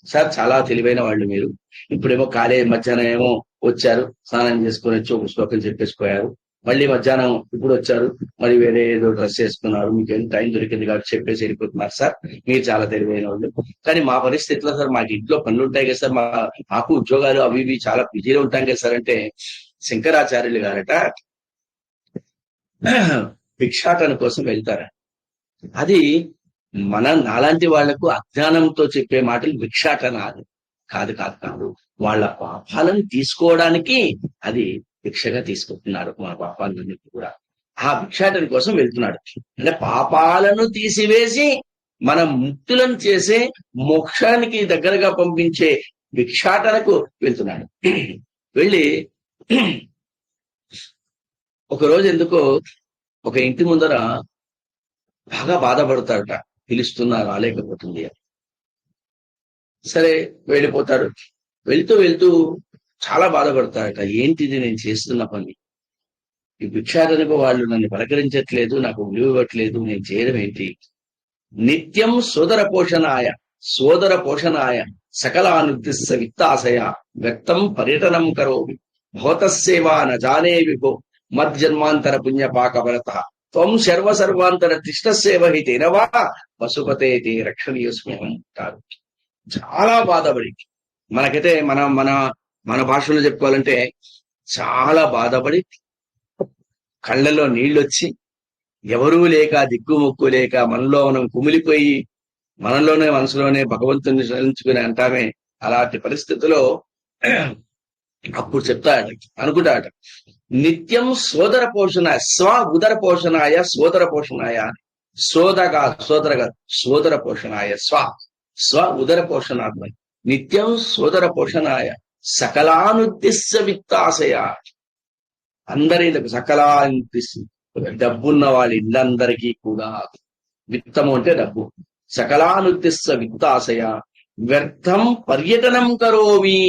సార్ చాలా తెలివైన వాళ్ళు మీరు, ఇప్పుడేమో కాలేజీ మధ్యాహ్నం ఏమో వచ్చారు, స్నానం చేసుకొని వచ్చి ఒక శ్లోకం చెప్పేసిపోయారు, మళ్ళీ మధ్యాహ్నం ఇప్పుడు వచ్చారు, మరి వేరే ఏదో డ్రెస్ చేసుకున్నారు, మీకు ఏం టైం దొరికింది కాబట్టి చెప్పేసి వెళ్ళిపోతున్నారు సార్, మీరు చాలా తెలివైన వాళ్ళు. కానీ మా పరిస్థితి ఎట్లా సార్, మాకు ఇంట్లో పనులు ఉంటాయి కదా సార్, మాకు ఉద్యోగాలు అవి ఇవి చాలా బిజీగా ఉంటాం కదా సార్ అంటే, శంకరాచార్యులు గారట భిక్షాటన కోసం వెళ్తారు. అది మన నాలాంటి వాళ్లకు అజ్ఞానంతో చెప్పే మాటలు భిక్షాటన కాదు కాదు కాదు వాళ్ళ పాపాలను తీసుకోవడానికి అది భిక్షగా తీసుకుంటున్నారు. మన పాపాలన్నింటి కూడా ఆ భిక్షాటన కోసం వెళ్తున్నాడు. అంటే పాపాలను తీసివేసి మన ముక్తులను చేసే మోక్షానికి దగ్గరగా పంపించే భిక్షాటనకు వెళ్తున్నాడు. వెళ్ళి ఒకరోజు ఎందుకో ఒక ఇంటి ముందర బాగా బాధపడతాడట, పిలుస్తున్నా రాలేకపోతుంది అని. సరే వెళ్ళిపోతాడు. వెళ్తూ వెళ్తూ చాలా బాధపడతాడట, ఏంటిది నేను చేస్తున్న పని, ఈ భిక్షాటనకు వాళ్ళు నన్ను పలకరించట్లేదు, నాకు విలువ ఇవ్వట్లేదు, నేను చేయడం ఏంటి. నిత్యం సోదర పోషణాయ సకలానుద్దిశ విత్తాశయ వ్యక్తం పర్యటనం కరోమి భవతస్సేవా నజానే విభో మజ్జన్మాంతర పుణ్యపాక భరత త్వం సర్వాంతర తిష్టసేవ హి తేనవా పశుపతే తే రక్షణీయస్మి అంటారు. చాలా బాధపడి, మనకైతే మన మన మన భాషలో చెప్పుకోవాలంటే చాలా బాధపడి కళ్ళలో నీళ్ళొచ్చి ఎవరూ లేక దిక్కుముక్కు లేక మనలో మనం కుమిలిపోయి మనసులోనే భగవంతుని స్మరించుకుని అంటామే. అలాంటి పరిస్థితిలో అప్పుడు చెప్తాడట, అనుకుంటాడట, నిత్యం సోదర పోషణాయ సోదర పోషణాయ సోదర పోషణాయ స్వ ఉదర పోషణాత్మ నిత్యం సోదర పోషణాయ సకలానుద్దిశ్య విత్తాశయ. అందరిలకు సకలానుద్దిశ్య, డబ్బున్న వాళ్ళ ఇళ్ళందరికీ కూడా, విత్తము అంటే డబ్బు, సకలానుద్దిశ్య విత్తాశయ వ్యర్థం పర్యటనం కరోమి,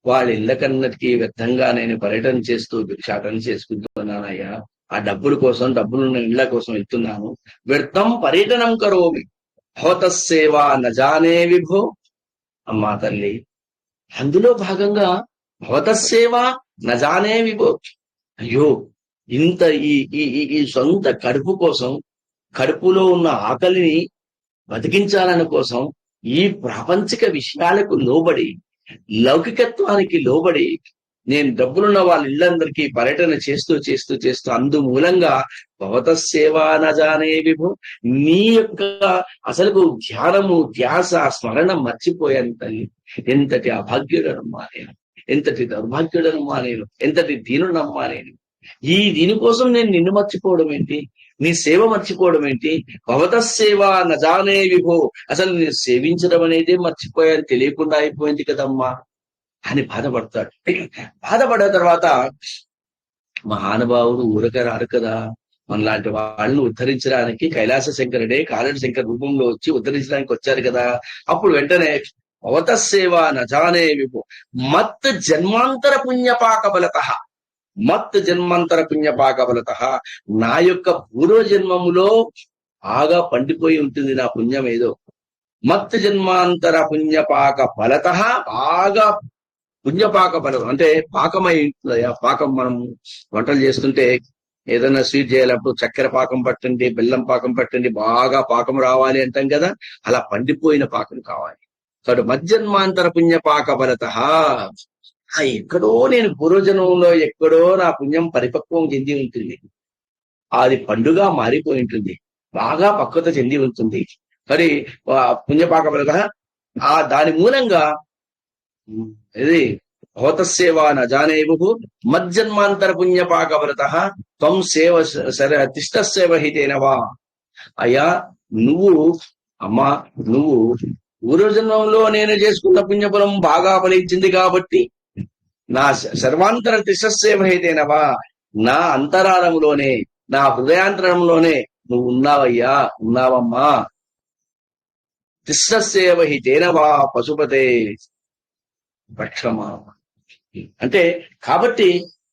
వాళ్ళ ఇళ్ళకన్నటికీ వ్యర్థంగా నేను పర్యటన చేస్తూ భిక్షాటన చేసుకుంటున్నానయ్యా. ఆ డబ్బుల కోసం, డబ్బులున్న ఇళ్ల కోసం వెళ్తున్నాను. వ్యర్థం పర్యటనం కరోమి భవతస్సేవా నజానే విభో. అమ్మా తల్లి, అందులో భాగంగా భవతస్సేవా నజానే విభో. అయ్యో, ఇంత ఈ సొంత కడుపు కోసం, కడుపులో ఉన్న ఆకలిని బతికించాలని కోసం ఈ ప్రాపంచిక విషయాలకు లోబడి, లౌకికత్వానికి లోబడి నేను డబ్బులున్న వాళ్ళ ఇళ్ళందరికీ పర్యటన చేస్తూ అందు మూలంగా భవతస్సేవా నజానే విభో, నీ యొక్క అసలు ధ్యానము, ధ్యాస, స్మరణ మర్చిపోయాను తల్లి. ఎంతటి అభాగ్యుడనమ్మా నేను, ఎంతటి దౌర్భాగ్యుడనమ్మా నేను, ఎంతటి దీనుడనమ్మా నేను. ఈ దీనికోసం నేను నిన్ను మర్చిపోవడం ఏంటి, నీ సేవ మర్చిపోవడం ఏంటి. భవతస్సేవా నజానే విభో, అసలు నేను సేవించడం అనేది మర్చిపోయాను, తెలియకుండా అయిపోయింది కదమ్మా అని బాధపడతాడు. బాధపడిన తర్వాత మహానుభావుడు ఊరక రారు కదా, మనలాంటి వాళ్ళని ఉద్ధరించడానికి కైలాస శంకరుడే కాలడి శంకర్ రూపంలో వచ్చి ఉద్ధరించడానికి వచ్చారు కదా. అప్పుడు వెంటనే భవతస్సేవా నజానే విభో మత్ జన్మాంతర పుణ్యపాక బలత, నా యొక్క పూర్వజన్మములో బాగా పండిపోయి ఉంటుంది నా పుణ్యం ఏదో. మత్ జన్మాంతర పుణ్యపాక బలత, బాగా పుణ్యపాక బలం అంటే పాకమై ఉంటుందయ్యా. పాకం మనం వంటలు చేస్తుంటే ఏదైనా స్వీట్ చేయాలప్పుడు చక్కెర పాకం పట్టండి, బెల్లం పాకం పట్టండి, బాగా పాకం రావాలి అంటాం కదా, అలా పండిపోయిన పాకం కావాలి. కాబట్టి మజ్జన్మాంతర పుణ్యపాక బలత, ఎక్కడో నేను పూర్వజన్మంలో ఎక్కడో నా పుణ్యం పరిపక్వం చెంది ఉంటుంది, అది పండుగ మారిపోయి ఉంటుంది. బాగా పక్వత చెంది ఉంటుంది. మరి పుణ్యపాక ఫలత దాని మూలంగా ఇది హోతస్సేవా నజానేవు మజ్జన్మాంతర పుణ్యపాక ఫలత త్వం సేవ తిష్టసేవ హితేనవా. అయ్యా నువ్వు అమ్మా నువ్వు పూర్వజన్మంలో నేను చేసుకున్న పుణ్యఫలం బాగా ఫలించింది కాబట్టి నా సర్వాంతర తిష్టసేవ హితేనవా, నా అంతరాళంలోనే నా హృదయాంతరంలోనే నువ్వు ఉన్నావయ్యా, ఉన్నావమ్మా. తిష్టసేవ హితేనవా పశుపతే రక్షమా. అంటే కాబట్టి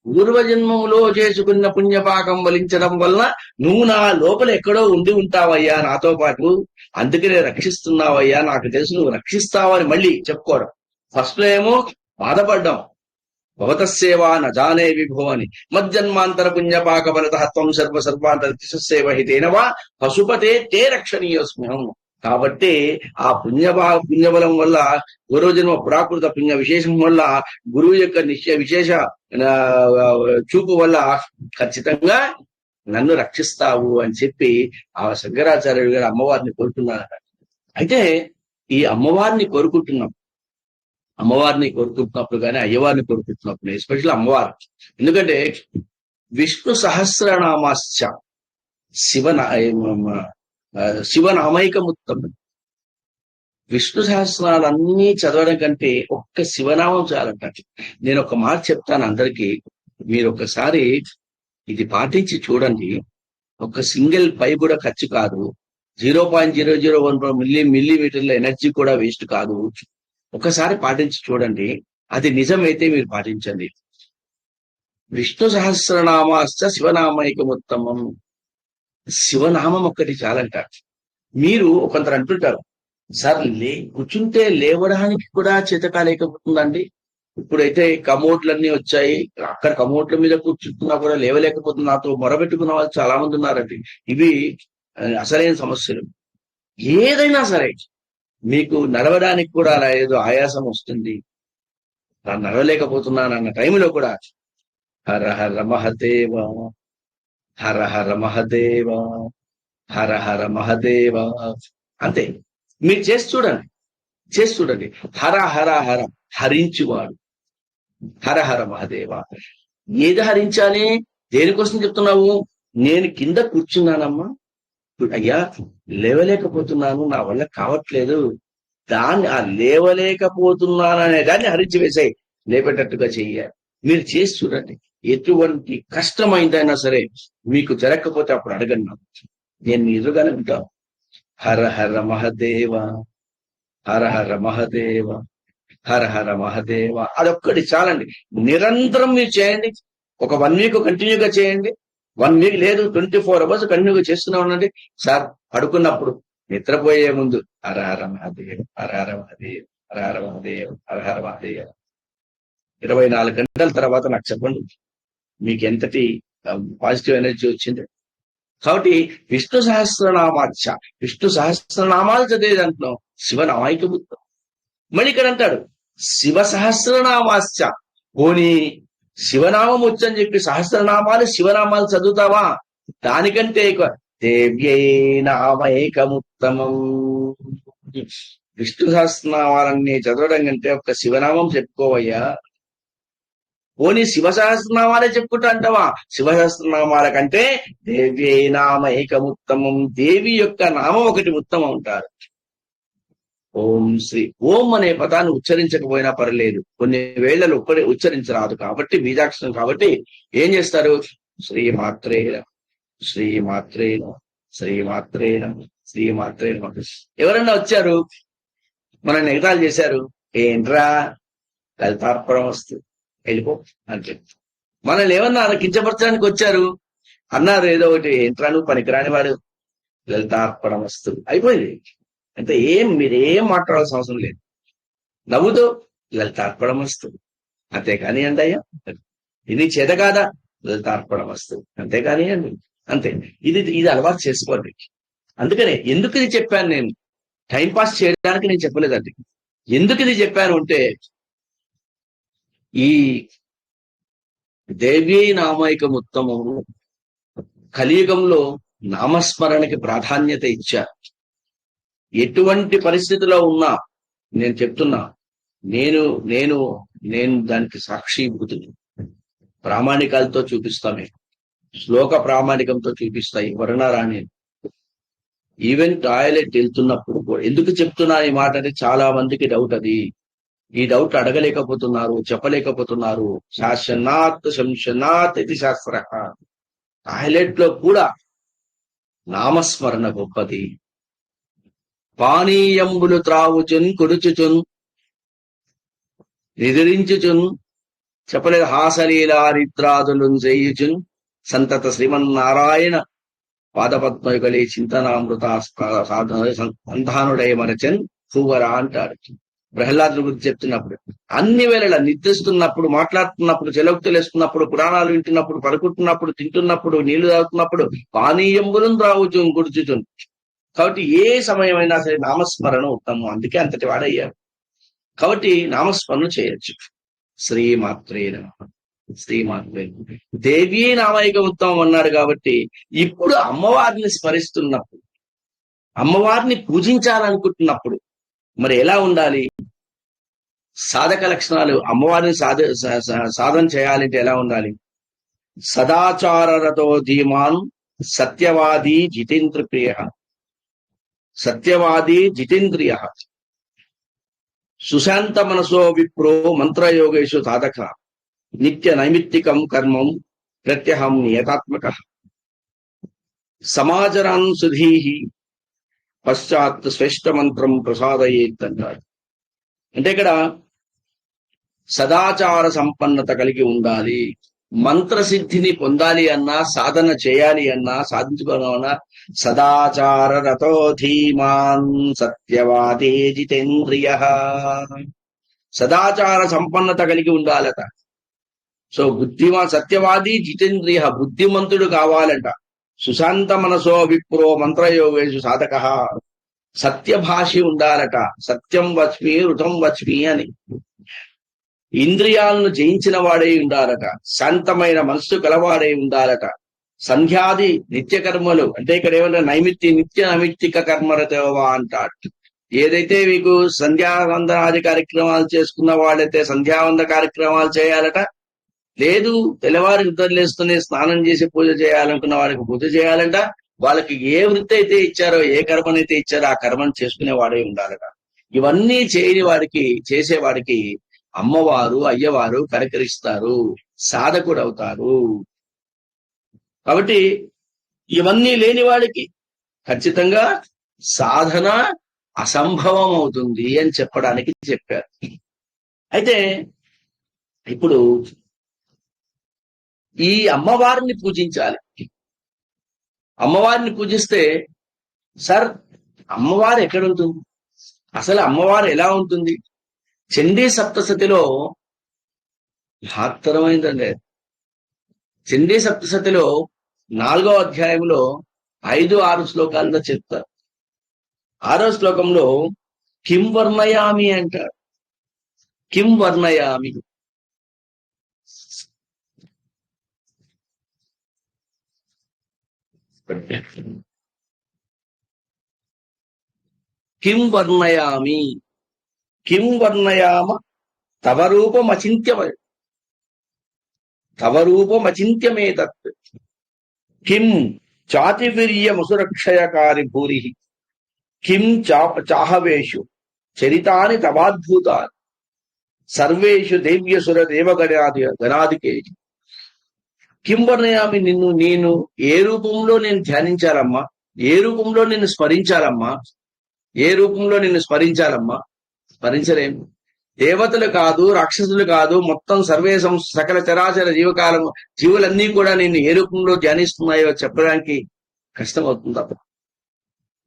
పూర్వజన్మంలో చేసుకున్న పుణ్యపాకం వలించడం వల్ల నువ్వు నా లోపల ఎక్కడో ఉండి ఉంటావయ్యా నాతో పాటు, అందుకనే రక్షిస్తున్నావయ్యా, నాకు తెలుసు నువ్వు రక్షిస్తావని మళ్ళీ చెప్పుకోవడం. ఫస్ట్ లో ఏమో బాధపడ్డాం, భవతస్సేవా నజానే విభో అని. మజ్జన్మాంతర పుణ్యపాక ఫలతత్వం సర్వ సర్వాంతర తిష్టసేవ హితేనవా పశుపతే తే రక్షణీయోస్మ్యం. కాబట్టి ఆ పుణ్యబలం వల్ల పూర్వజన్మ పురాకృత పుణ్య విశేషం వల్ల గురువు యొక్క విశేష చూపు వల్ల ఖచ్చితంగా నన్ను రక్షిస్తావు అని చెప్పి ఆ శంకరాచార్యుడు గారు అమ్మవారిని కోరుకున్నారట. అయితే ఈ అమ్మవారిని కోరుకుంటున్నప్పుడు కానీ అయ్యవారిని కోరుకుంటున్నప్పుడు ఎస్పెషల్ అమ్మవారు, ఎందుకంటే విష్ణు సహస్రనామాశ్చ శివనామైకముత్తం. విష్ణు సహస్రాలన్నీ చదవడం కంటే ఒక్క శివనామం చాలంట. నేను ఒక మాట చెప్తాను అందరికీ, మీరు ఒకసారి ఇది పాటించి చూడండి. ఒక సింగిల్ పై కూడా ఖర్చు కాదు, 0.001 మిల్లీమీటర్ల ఎనర్జీ కూడా వేస్ట్ కాదు. ఒకసారి పాటించి చూడండి, అది నిజమైతే మీరు పాటించండి. విష్ణు సహస్రనామాశ్చ శివనామైకముత్తమం. శివనామం ఒక్కటి చాలంట. మీరు కొందరు అంటుంటారు, సార్ కూర్చుంటే లేవడానికి కూడా చేతకాలేకపోతుందండి. ఇప్పుడైతే కమోడ్లన్నీ వచ్చాయి, అక్కడ కమోడ్ల మీద కూర్చుంటున్నా కూడా లేవలేకపోతున్నా, నాతో మొరబెట్టుకున్న వాళ్ళు చాలా మంది ఉన్నారండి. ఇవి అసలైన సమస్యలు. ఏదైనా సరే మీకు నడవడానికి కూడా ఏదో ఆయాసం వస్తుంది, నేను నడవలేకపోతున్నాను అన్న టైంలో కూడా హర హర మహదేవ, హర హర మహదేవ, హర హర మహదేవ అంతే. మీరు చేసి చూడండి. హర హర హర హరించువాడు, హర హర మహదేవ. ఏది హరించాలి, దేనికోసం చెప్తున్నావు? నేను కింద కూర్చున్నానమ్మా, అయ్యా లేవలేకపోతున్నాను, నా వల్ల కావట్లేదు, దాన్ని ఆ లేవలేకపోతున్నాను అనే దాన్ని హరించి వేసాయి, లేపేటట్టుగా చెయ్యాలి. మీరు చేసి చూడండి. ఎటువంటి కష్టమైందైనా సరే మీకు జరగకపోతే అప్పుడు అడగండి, నేను ఎదురుగానే ఉంటాను. హర హర మహదేవ, హర హర మహదేవ, హర హర మహదేవ. అదొక్కటి చాలండి. నిరంతరం మీరు చేయండి. ఒక 1 వీక్ కంటిన్యూగా చేయండి. 1 వీక్ లేదు, 24 అవర్స్ కంటిన్యూగా చేస్తూనే ఉండండి. సార్ పడుకున్నప్పుడు, నిద్రపోయే ముందు హర హర మహదేవ్, హర హర మహదేవ్, హర హర మహదేవ్, హర హర మహదేవ్. 24 గంటల తర్వాత నాకు చెప్పండి మీకు ఎంతటి పాజిటివ్ ఎనర్జీ వచ్చింది. కాబట్టి విష్ణు సహస్రనామాలు చదివేది అంటున్నాం, శివనామైకముత్తం. మళ్ళీ ఇక్కడ అంటాడు శివ సహస్రనామాశ్చ. పోనీ శివనామం వచ్చని చెప్పి సహస్రనామాలు శివనామాలు చదువుతావా? దానికంటే ఎక్కువ దేవ్యై నామైకముత్తమం. విష్ణు సహస్రనామాలన్నీ చదవడం కంటే ఒక్క శివనామం చెప్పుకోవయ్యా. పోనీ శివ సహస్రనామాలే చెప్పుకుంటా అంటావా? శివ సహస్రనామాల కంటే దేవ్యై నామైకముత్తమం. దేవి యొక్క నామం ఒకటి ఉత్తమం అంటారు. ఓం శ్రీ. ఓం అనే పదాన్ని ఉచ్చరించకపోయినా పర్లేదు, కొన్ని వేళ్లలో ఒక్కడే ఉచ్చరించరాదు కాబట్టి, బీజాక్షరం కాబట్టి ఏం చేస్తారు? శ్రీమాత్రేణ, శ్రీమాత్రేణ, శ్రీమాత్రేణ, శ్రీమాత్రేణ. ఎవరన్నా వచ్చారు మనల్ని ఎగతాళి చేశారు, ఏంట్రా లలితార్పణం వస్తుంది వెళ్ళిపో అని చెప్పి. మనల్ని ఏమన్నా కించపరచడానికి వచ్చారు అన్నారు, ఏదో ఒకటి, ఏంట్రా నువ్వు పనికిరాని వాడు, లలితార్పణం వస్తుంది, అయిపోయింది. అంటే మీరేం మాట్లాడాల్సిన అవసరం లేదు. నవ్వుతో లలితార్పణం వస్తుంది, అంతేకాని అండి అయ్యా ఇది చేత కాదా, లలితార్పణం వస్తుంది, అంతేకాని అండి అంతే. ఇది అలవాటు చేసుకోండి. అందుకనే ఎందుకు ఇది చెప్పాను నేను, టైం పాస్ చేయడానికి నేను చెప్పలేదండి. ఎందుకు ఇది చెప్పాను అంటే, ఈ దేవ్యై నామైకముత్తమము కలియుగంలో నామస్మరణకి ప్రాధాన్యత ఇచ్చారు. ఎటువంటి పరిస్థితిలో ఉన్నా నేను చెప్తున్నా, నేను నేను నేను దానికి సాక్షిభూతుని. ప్రామాణికాలతో చూపిస్తామే, శ్లోక ప్రామాణికంతో చూపిస్తాయి వర్ణరాణి. ఈవెన్ టాయిలెట్ వెళ్తున్నప్పుడు కూడా ఎందుకు చెప్తున్నా ఈ మాట అంటే చాలా మందికి డౌట్. అది ఈ డౌట్ అడగలేకపోతున్నారు, చెప్పలేకపోతున్నారు. శాసనాత్ శంశనాత్ ఇది శాస్త్ర. టాయిలెట్ లో కూడా నామస్మరణ గొప్పది. పానీయంబులు త్రావుచున్ కొడుచుచున్ నిద్రించుచున్ చెప్పలేదు హాసలీలారిత్రాదులు చేయుచున్ సంతత శ్రీమన్నారాయణ పాదపద్మయుగలే చింతనామృత సంధానుడై మరచన్ భూవర అంటాడు ప్రహ్లాదుల గురించి చెప్తున్నప్పుడు. అన్ని వేళలా నిద్రిస్తున్నప్పుడు, మాట్లాడుతున్నప్పుడు, చెలవుతులు వేస్తున్నప్పుడు, పురాణాలు వింటున్నప్పుడు, పడుకుంటున్నప్పుడు, తింటున్నప్పుడు, నీళ్లు తాగుతున్నప్పుడు పానీయంబులను త్రాగుచున్ గుడుచుచున్. కాబట్టి ఏ సమయమైనా సరే నామస్మరణ ఉత్తమం. అందుకే అంతటి వాడయ్యారు. కాబట్టి నామస్మరణ చేయొచ్చు. శ్రీమాత్రే నమః. శ్రీమాత్రే దేవీ నామైక ఉత్తమం అన్నాడు. కాబట్టి ఇప్పుడు అమ్మవారిని స్మరిస్తున్నప్పుడు, అమ్మవారిని పూజించాలనుకుంటున్నప్పుడు మరి ఎలా ఉండాలి? సాధక లక్షణాలు. అమ్మవారిని సాధన చేయాలంటే ఎలా ఉండాలి? సదాచారరతో ధీమాన్ సత్యవాది జితేంద్రప్రియ. సత్యవాది జితేంద్రియ సుశాంత మనసో విప్రో మంత్రయోగేషు సాధక నిత్య నైమిత్తికం కర్మం ప్రత్యహం నియతాత్మక సమాచరాన్ సుధీహి పశ్చాత్ శ్రేష్ఠ మంత్రం ప్రసాదయేత్ అంటారు. అంటే ఇక్కడ సదాచార సంపన్నత కలిగి ఉండాలి. మంత్రసిద్ధిని పొందాలి అన్నా, సాధన చేయాలి అన్నా, సాధించుకోవాలన్నా సదాచార రతో ధీమాన్ సత్యవాదే జితేంద్రియ. సదాచార సంపన్నత కలిగి ఉండాలట. సో సత్యవాది జితేంద్రియ, బుద్ధిమంతుడు కావాలంట. సుశాంత మనసో విప్రో మంత్రయోగేషు సాధక. సత్యభాషి ఉండాలట. సత్యం వచ్మి ఋతం వచ్మి అని. ఇంద్రియాలను జయించిన వాడై ఉండాలట. శాంతమైన మనస్సు కలవాడై ఉండాలట. సంధ్యాది నిత్య కర్మలు అంటే ఇక్కడ ఏమన్నా నిత్య నైమిత్తిక కర్మరతోవా అంటాడు. ఏదైతే మీకు సంధ్యావందనాది కార్యక్రమాలు చేసుకున్న వాళ్ళైతే సంధ్యావంద కార్యక్రమాలు చేయాలట. లేదు తెల్లవారి నిద్రలేస్తూనే స్నానం చేసి పూజ చేయాలనుకున్న వారికి పూజ చేయాలంట. వాళ్ళకి ఏ వృత్తి అయితే ఇచ్చారో, ఏ కర్మనైతే ఇచ్చారో ఆ కర్మను చేసుకునే వాడే ఉండాలట. ఇవన్నీ చేయని వాడికి, చేసేవాడికి అమ్మవారు అయ్యవారు కరకరిస్తారు, సాధకుడు అవుతారు. కాబట్టి ఇవన్నీ లేని వాడికి ఖచ్చితంగా సాధన అసంభవం అవుతుంది అని చెప్పడానికి చెప్పారు. అయితే ఇప్పుడు ఈ అమ్మవారిని పూజించాలి. అమ్మవారిని పూజిస్తే సార్ అమ్మవారు ఎక్కడ ఉంటుంది? అసలు అమ్మవారు ఎలా ఉంటుంది? చండీ సప్తశతిలో మహత్తరమైందండి. చండీ సప్తశతిలో 4వ అధ్యాయంలో 5-6 శ్లోకాల్లో చెప్తారు. 6వ శ్లోకంలో కిం వర్ణయామి అంటారు. కిం వర్ణయామి. కిం వర్ణయామి, కిం వర్ణయామ తవ రూపమచింత్యమే తత్ కిం చాతివీర్యమసురక్షయకారి భూరి కిం చాహవేషు చరితాని తవాద్భుతాని సర్వేషు దేవ్యసుర గణాదికేషు. కిం వర్ణయామి, నేను ఏ రూపంలో నేను ధ్యానించాలమ్మా? ఏ రూపంలో నిన్ను స్మరించాలమ్మా? ఏ రూపంలో నిన్ను స్మరించాలమ్మా? స్మరించలేము. దేవతలు కాదు, రాక్షసులు కాదు, మొత్తం సకల చరాచర జీవులన్నీ కూడా నిన్ను ఏ రూపంలో ధ్యానిస్తున్నాయో చెప్పడానికి కష్టమవుతుంది తప్ప.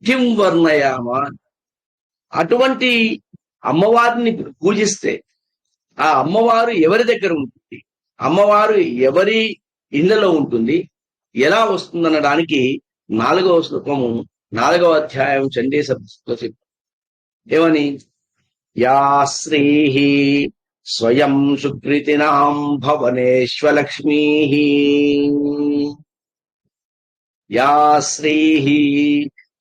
కిం వర్ణయామ. అటువంటి అమ్మవారిని పూజిస్తే ఆ అమ్మవారు ఎవరి దగ్గర ఉంటుంది? అమ్మవారు ఎవరి ఇళ్లలో ఉంటుంది? ఎలా వస్తుందనడానికి 4వ శ్లోకము 4వ అధ్యాయం చండీ సప్తశతి ఏమని? యా శ్రీహి స్వయం సుకృతినాం భవనేశ్వలక్ష్మీ యా శ్రీః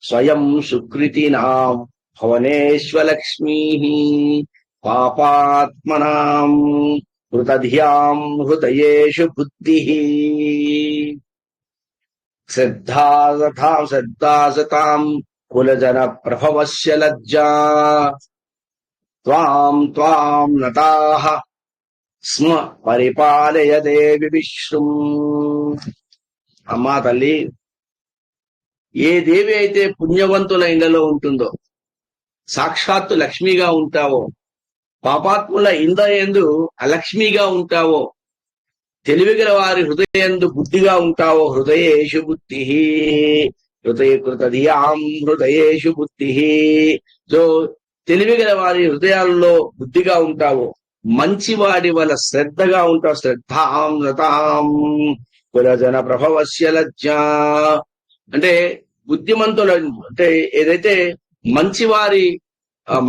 స్వయం సుకృతినాం భువనేశ్వలక్ష్మీ పాపాత్మనాం హృతధియాం హృదయేషు బుద్ధిః శ్రద్ధాసతాం కులజన ప్రభవస్య లజ్జా త్వాం త్వాం నతాః స్మ పరిపాలయ దేవి విశ్వం. అమ్మా తల్లి, ఏ దేవి అయితే పుణ్యవంతుల ఇండ్లలో ఉంటుందో, సాక్షాత్తు లక్ష్మిగా ఉంటావో, పాపాత్ముల ఇంద యందు అలక్ష్మిగా ఉంటావో, తెలివిగల వారి హృదయందు బుద్ధిగా ఉంటావో, హృదయేషు బుద్ధి హృదయకృత ధియాం హృదయేషు బుద్ధి. సో తెలివిగల వారి హృదయాల్లో బుద్ధిగా ఉంటావో, మంచివాడి వల్ల శ్రద్ధగా ఉంటావు, శ్రద్ధాం రతాం కులజన ప్రభవస్య లజ్జా. అంటే బుద్ధిమంతుల అంటే ఏదైతే మంచివారి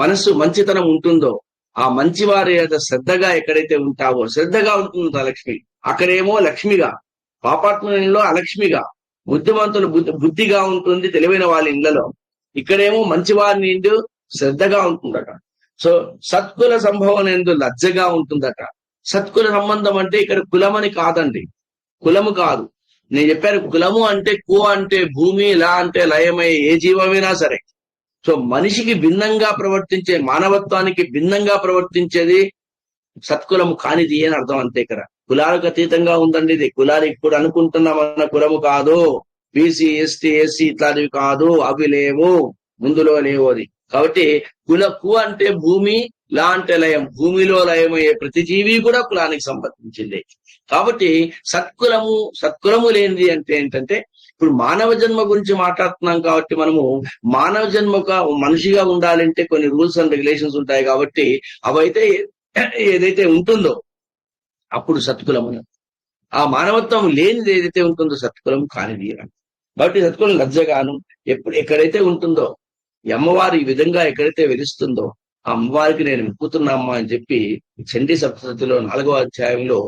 మనస్సు మంచితనం ఉంటుందో, ఆ మంచివారి శ్రద్ధగా ఎక్కడైతే ఉంటావో, శ్రద్ధగా ఉంటుందో లక్ష్మి, అక్కడేమో లక్ష్మిగా, పాపాత్ములలో అలక్ష్మిగా, బుద్ధిమంతులు బుద్ధిగా ఉంటుంది తెలివైన వాళ్ళ ఇళ్లలో, ఇక్కడేమో మంచివారి నిండు శ్రద్ధగా ఉంటుందట. సో సత్కుల సంభవం ఎందు లజ్జగా ఉంటుందట. సత్కుల సంబంధం అంటే ఇక్కడ కులమని కాదండి, కులము కాదు. నేను చెప్పాను, కులము అంటే కు అంటే భూమి, లా అంటే లయమయ్యే ఏ జీవమైనా సరే. సో మనిషికి భిన్నంగా ప్రవర్తించే, మానవత్వానికి భిన్నంగా ప్రవర్తించేది సత్కులము కానిది అని అర్థం. అంతే ఇక్కడ కులాలకు అతీతంగా ఉందండి ఇది. కులాలు ఇప్పుడు అనుకుంటున్నామన్న కులము కాదు, బీసీ ఎస్టీ ఎస్సీ ఇట్లాంటివి కాదు, అవి లేవు, ముందులో లేవు అది. కాబట్టి కు అంటే భూమి, లా అంటే లయం, భూమిలో లయమయ్యే ప్రతి జీవి కూడా కులానికి సంబంధించింది. కాబట్టి సత్కులము లేనిది అంటే ఏంటంటే, ఇప్పుడు మానవ జన్మ గురించి మాట్లాడుతున్నాం కాబట్టి మనము మానవ జన్మగా మనిషిగా ఉండాలంటే కొన్ని రూల్స్ అండ్ రెగ్యులేషన్స్ ఉంటాయి. కాబట్టి అవైతే ఏదైతే ఉంటుందో అప్పుడు సత్కులము. ఆ మానవత్వం లేనిది ఏదైతే ఉంటుందో సత్కులం కానిది. కాబట్టి సత్కులం లజ్జగాను ఎక్కడైతే ఉంటుందో, ఈ అమ్మవారు ఈ విధంగా ఎక్కడైతే వెలుస్తుందో, ఆ అమ్మవారికి నేను మొక్కుతున్నామ్మా అని చెప్పి చండీ సప్తశతిలో 4వ అధ్యాయంలో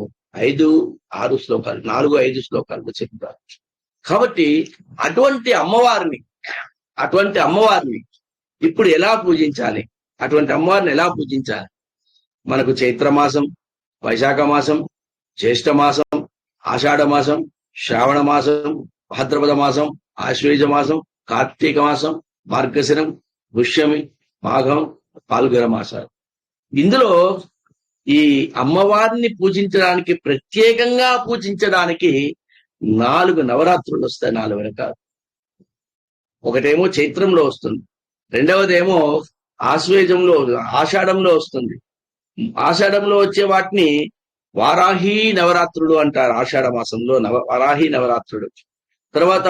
5-6 శ్లోకాలు, 4-5 శ్లోకాలు చెప్తారు. కాబట్టి అటువంటి అమ్మవారిని ఇప్పుడు ఎలా పూజించాలి, అటువంటి అమ్మవారిని ఎలా పూజించాలి? మనకు చైత్రమాసం, వైశాఖ మాసం, జ్యేష్ఠ మాసం, ఆషాఢ మాసం, శ్రావణ మాసం, భాద్రపద మాసం, ఆశ్వేజ మాసం, కార్తీక మాసం, మార్గశిరం, పుష్యమి, మాఘం, పాల్గొన మాసాలు. ఇందులో ఈ అమ్మవారిని పూజించడానికి, ప్రత్యేకంగా పూజించడానికి 4 నవరాత్రులు వస్తాయి. 4 రకాలు. ఒకటేమో చైత్రంలో వస్తుంది, రెండవదేమో ఆషాఢంలో వస్తుంది. ఆషాఢంలో వచ్చే వాటిని వారాహి నవరాత్రులు అంటారు. ఆషాఢ మాసంలో వారాహి నవరాత్రులు. తర్వాత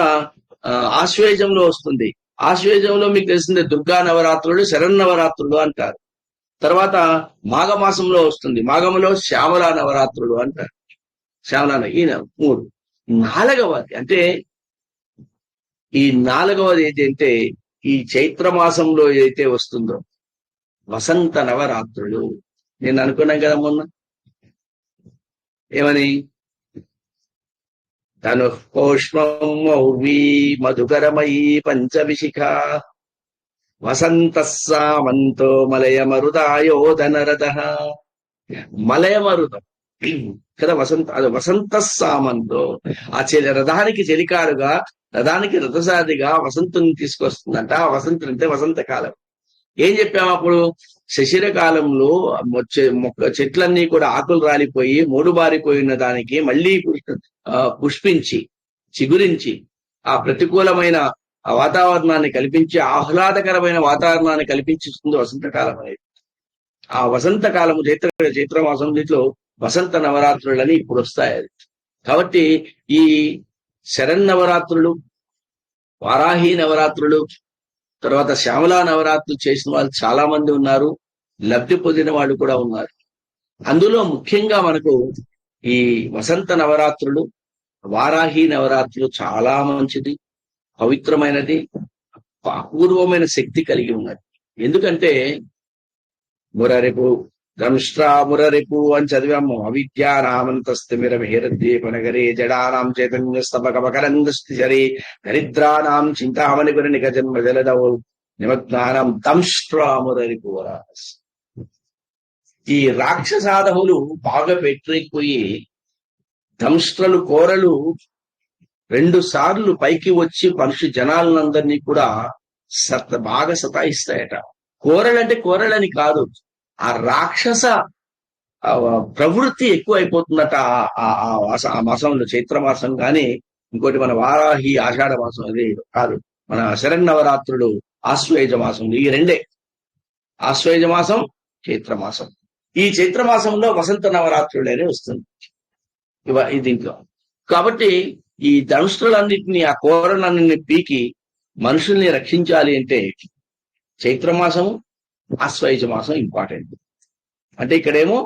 ఆశ్వేజంలో వస్తుంది. ఆశ్వేజంలో మీకు తెలిసిందే దుర్గా నవరాత్రులు, శరన్నవరాత్రులు అంటారు. తర్వాత మాఘమాసంలో వస్తుంది. మాఘంలో శ్యామల నవరాత్రులు అంటారు. శ్యామల ఈ 3. 4వది అంటే ఈ 4వది ఏంటంటే ఈ చైత్ర మాసంలో ఏదైతే వస్తుందో వసంత నవరాత్రులు. నేను అనుకున్నాం కదా మొన్న, ఏమని? తను పౌష్మం మౌర్వీ మధుకరమయీ పంచవిశిఖ వసంత సామంతో మలయమరుదాయోధనరథ. మలయమరుదం కదా వసంత సామంతో, ఆ రథానికి చెలికారుగా, రథానికి రథసారిగా వసంతుని తీసుకొస్తుందంట. ఆ వసంతం అంటే వసంతకాలం. ఏం చెప్పాము అప్పుడు? శశిర కాలంలో చెట్లన్నీ కూడా ఆకులు రాలిపోయి మూడుబారిపోయిన దానికి మళ్ళీ పుష్పించి చిగురించి ఆ ప్రతికూలమైన వాతావరణాన్ని కల్పించి, ఆహ్లాదకరమైన వాతావరణాన్ని కల్పించిస్తుంది వసంతకాలం అనేది. ఆ వసంతకాలము చైత్రమాసం దీంట్లో వసంత నవరాత్రులని ఇప్పుడు వస్తాయి. కాబట్టి ఈ శరన్నవరాత్రులు, వారాహి నవరాత్రులు, తర్వాత శ్యామలా నవరాత్రులు చేసిన వాళ్ళు చాలా మంది ఉన్నారు, లబ్ధి పొందిన వాళ్ళు కూడా ఉన్నారు. అందులో ముఖ్యంగా మనకు ఈ వసంత నవరాత్రులు, వారాహి నవరాత్రులు చాలా మంచిది, పవిత్రమైనది, అపూర్వమైన శక్తి కలిగి ఉన్నది. ఎందుకంటే రేపు దంష్ట్రామురరిపు అని చదివాము. అవిద్యానామంతస్తిమిరమిహిరద్వీపనగరే జడానాం చైతన్యస్తపకమకరందస్థిచరి దరిద్రానాం చింతామణి గురి నిగ జన్మ జలదౌ నిమగ్నానం దంష్ట్రామురరిపు. ఈ రాక్షసాదములు బాగా పెట్టిపోయి దంష్ట్రలు కోరలు 2 సార్లు పైకి వచ్చి మనిషి జనాలందరినీ కూడా బాగా సతాయిస్తాయట. కోరలంటే కోరలని కాదు, ఆ రాక్షస ప్రవృత్తి ఎక్కువ అయిపోతుందట ఆ మాసంలో. చైత్ర మాసం కానీ ఇంకోటి మన వారాహి ఆషాఢ మాసం, అది కాదు, మన శరన్నవరాత్రులు ఆశ్వయుజ మాసం. ఈ 2 ఆశ్వయుజ మాసం, చైత్ర మాసం. ఈ చైత్ర మాసంలో వసంత నవరాత్రులనే వస్తుంది దీంట్లో. కాబట్టి ఈ దంష్ట్రులన్నింటినీ, ఆ కోరలన్నింటినీ పీకి మనుషుల్ని రక్షించాలి అంటే చైత్రమాసము, ఆశ్వయుజ మాసం ఇంపార్టెంట్. అంటే ఇక్కడేమో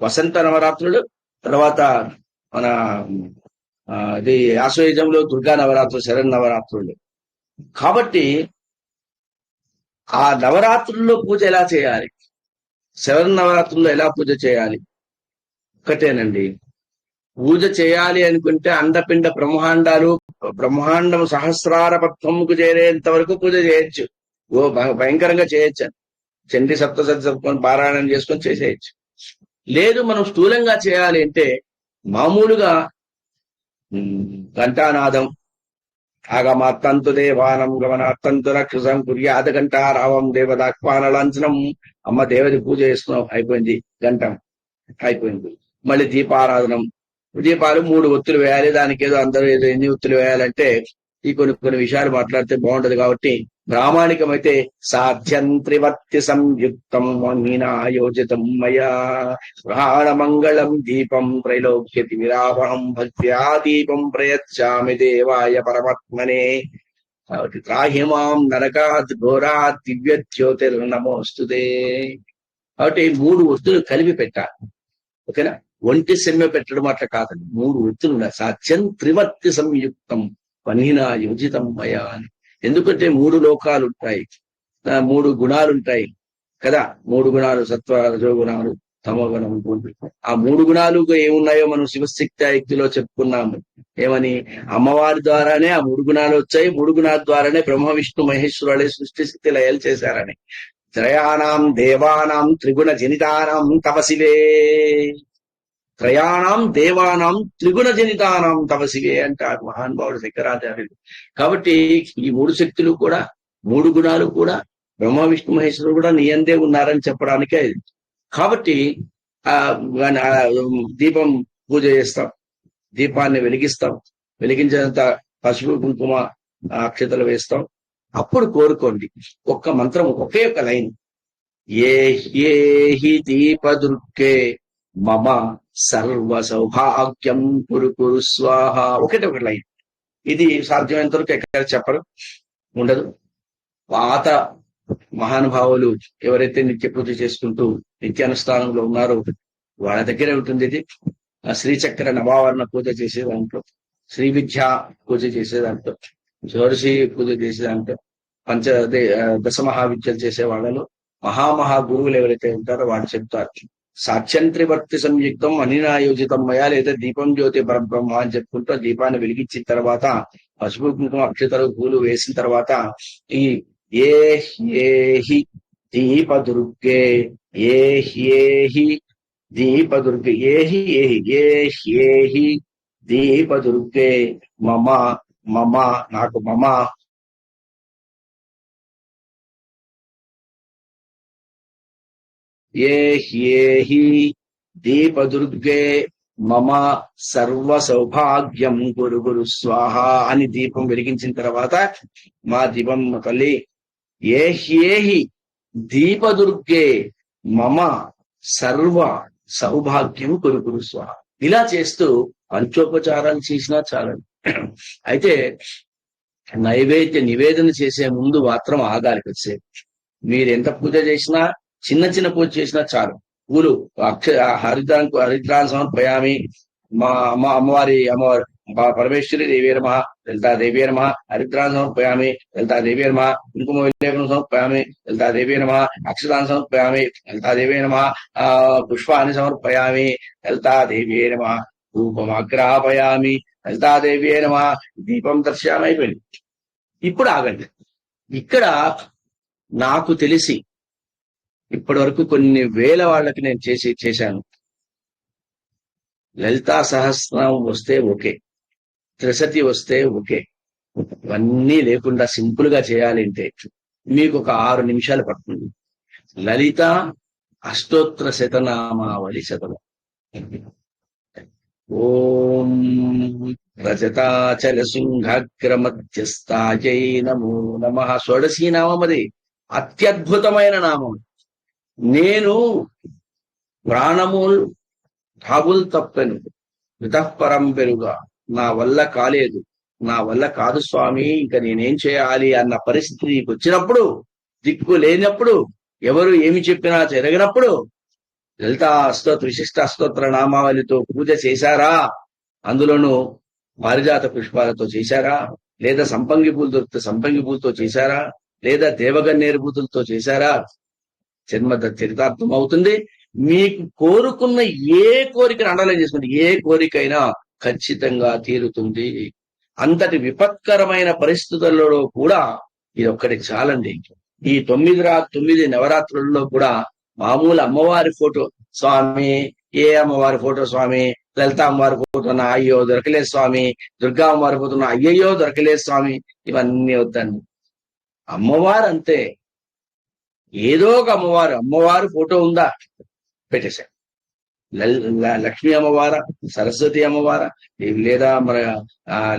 వసంత నవరాత్రులు, తర్వాత మన ఇది ఆశ్వయుజంలో దుర్గా నవరాత్రులు, శరన్నవరాత్రులు. కాబట్టి ఆ నవరాత్రుల్లో పూజ ఎలా చేయాలి, శరన్నవరాత్రుల్లో ఎలా పూజ చేయాలి? ఒకటేనండి. పూజ చేయాలి అనుకుంటే అండపిండ బ్రహ్మాండం సహస్రార పద్మముకు చేరేంత వరకు పూజ చేయొచ్చు. భయంకరంగా చేయొచ్చు. చండీ సప్తసతి చెప్పుకొని పారాయణం చేసుకొని చేసేయచ్చు. లేదు మనం స్థూలంగా చేయాలి అంటే మామూలుగా ఘంటానాదం, ఆగమాత్తంతు దేవానం గమనాత్తంతు రక్షసం కుర్యాద ఘంటారావం దేవదాక్పాన లాంఛనం. అమ్మ దేవది పూజ చేస్తున్నాం, అయిపోయింది, గంటం అయిపోయింది. మళ్ళీ దీపారాధనం, దీపాలు 3 ఒత్తులు వేయాలి. దానికి ఏదో అందరూ ఏదో ఎన్ని ఒత్తులు వేయాలంటే ఈ కొన్ని విషయాలు మాట్లాడితే బాగుంటది. కాబట్టి ప్రామాణికమైతే సాధ్యం త్రివర్తి సంయుక్తం మీనాయోజితం మయా ప్రాణమంగళం దీపం త్రైలోక్యతి విరావహం భక్త్యా దీపం ప్రయచ్చామి దేవాయ పరమాత్మనే. కాబట్టి త్రాహిమాం నరకాత్ ఘోరాత్ దివ్య జ్యోతిర్నమోస్తుతే. కాబట్టి 3 ఒత్తులు కలిపి పెట్టాలి. ఓకేనా? ఒంటి సెమ్మె పెట్టడం అట్లా కాదండి, 3 ఒత్తులు ఉన్నాయి. సాధ్యం త్రివర్తి సంయుక్తం పనినా యోజితం మయా అని. ఎందుకంటే 3 లోకాలు ఉంటాయి, 3 గుణాలు ఉంటాయి కదా. 3 గుణాలు, సత్వ రజోగుణాలు, తమోగుణం. ఆ 3 గుణాలు ఏమున్నాయో మనం శివశక్తియుక్తిలో చెప్పుకున్నాము. ఏమని? అమ్మవారి ద్వారానే ఆ 3 గుణాలు వచ్చాయి. 3 గుణాల ద్వారానే బ్రహ్మ విష్ణు మహేశ్వరులే సృష్టి స్థితి లయాలు చేశారని. త్రయాణం దేవానాం త్రిగుణ జనితానాం తపసివే. త్రయాణం దేవానాం త్రిగుణ జనితానాం తపసివే అంటారు మహానుభావుడు శంకరాచార్యులు. కాబట్టి ఈ 3 శక్తులు కూడా, 3 గుణాలు కూడా బ్రహ్మ విష్ణు మహేశ్వరుడు కూడా నీయందే ఉన్నారని చెప్పడానికే. కాబట్టి దీపం పూజ చేస్తాం, దీపాన్ని వెలిగిస్తాం, వెలిగించేంత పసుపు కుంకుమ అక్షతలు వేస్తాం. అప్పుడు కోరుకోండి ఒక్క మంత్రం, ఒకే ఒక లైన్, ఏ దీపదుర్గే మమ సర్వ సౌభాగ్యం కురు కురు స్వాహ. ఒకటే ఒక లైన్. ఇది సాధ్యమైనంత వరకు ఎక్కడ చెప్పరు, ఉండదు. పాత మహానుభావులు ఎవరైతే నిత్య పూజ చేసుకుంటూ నిత్యానుష్ఠానంలో ఉన్నారో వాళ్ళ దగ్గరే ఉంటుంది ఇది. శ్రీచక్ర నవావరణ పూజ చేసే దాంట్లో, శ్రీ విద్య పూజ చేసే దాంట్లో, షోడశి పూజ చేసే దాంట్లో, దశ మహావిద్యలు చేసే వాళ్ళలో మహామహా గురువులు ఎవరైతే ఉంటారో వాళ్ళు చెప్తారు. సాధ్యం త్రివర్తి సంయుక్తం అనినాయోజితం మయా, లేదా దీపం జ్యోతి పరబ్రహ్మ అని చెప్పుకుంటూ దీపాన్ని వెలిగించిన తర్వాత పసుపు కుంకుమ అక్షతలు పూలు వేసిన తర్వాత ఈ ఏహి దీపదుర్గే, ఏహి దీపదుర్గే, ఏహి దీపదుర్గే మమ నాకు ఏహి దీపదుర్గే మమ సర్వ సౌభాగ్యం గురు గురు స్వాహ అని దీపం వెలిగించిన తర్వాత, మా దీపం తల్లి ఏహి దీపదుర్గే మమ సర్వ సౌభాగ్యం గురు గురు స్వాహ. ఇలా చేస్తూ పంచోపచారాలు చేసినా చాలండి. అయితే నివేదన చేసే ముందు మాత్రం ఆగాలి కొద్దిసేపు. మీరు ఎంత పూజ చేసినా, చిన్న పూజ చేసినా చాలు. పూలు హరిద్రాన్ని సమర్పయామి, మా అమ్మవారి పరమేశ్వరి దేవి నమ, లలితా దేవి నమ, హరిద్రాన్ సమర్పయామి, లలితా దేవి నమ, కుంకుమ విలేపనం సమర్పయామి, లలితా దేవి నమ, అక్షతాన్ని సమర్పయామి, లలితా దేవి నమ, పుష్పాన్ని సమర్పయామి, లలితా దేవి నమ, రూపమాగ్రాపయామి, లలితా దేవి నమ, దీపం దర్శయామి. అయిపోయింది. ఇప్పుడు ఆగండి. ఇక్కడ నాకు తెలిసి ఇప్పటి వరకు కొన్ని వేల వాళ్ళకి నేను చేశాను. లలితా సహస్రనామం వస్తే ఓకే, త్రిశతి వస్తే ఓకే. ఇవన్నీ లేకుండా సింపుల్ గా చేయాలి అంటే మీకు ఒక 6 నిమిషాలు పడుతుంది. లలిత అష్టోత్తర శతనామావళి శతనం. ఓం రజతాచల శృంగాగ్రమధ్యస్థాయై నమో నమః. షోడశీ నామం అది, అత్యద్భుతమైన నామం. నేను ప్రాణముల్ ఠాగుల్ తప్పెను వితఃపరం పెరుగా, నా వల్ల కాలేదు, నా వల్ల కాదు స్వామి, ఇంకా నేనేం చేయాలి అన్న పరిస్థితికి వచ్చినప్పుడు, దిక్కు లేనప్పుడు, ఎవరు ఏమి చెప్పినా జరగనప్పుడు లలితా అష్టోత్తర విశిష్ట అష్టోత్తర నామావళితో పూజ చేశారా? అందులోనూ పారిజాత పుష్పాలతో చేశారా? లేదా సంపంగి పూలు దొరికితే సంపంగి పూలతో చేశారా? లేదా దేవగన్నేరు పూతులతో చేశారా? జన్మ చరితార్థం అవుతుంది. మీకు కోరుకున్న ఏ కోరికను అండర్లైన్ చేసుకోండి, ఏ కోరికైనా ఖచ్చితంగా తీరుతుంది. అంతటి విపత్కరమైన పరిస్థితులలో కూడా ఇది ఒక్కటి చాలండి. ఈ 9 నవరాత్రుల్లో కూడా మామూలు అమ్మవారి ఫోటో స్వామి, ఏ అమ్మవారి ఫోటో స్వామి, లలిత అమ్మవారి ఫోటో నా అయ్యో దొరకలేదు స్వామి, దుర్గా అమ్మవారి ఫోటో నా అయ్యయ్యో దొరకలేదు స్వామి, ఇవన్నీ వద్దండి. అమ్మవారు అంతే, ఏదో ఒక అమ్మవారు ఫోటో ఉందా పెట్టేశారు. లక్ష్మీ అమ్మవారా, సరస్వతి అమ్మవారా, లేదా మన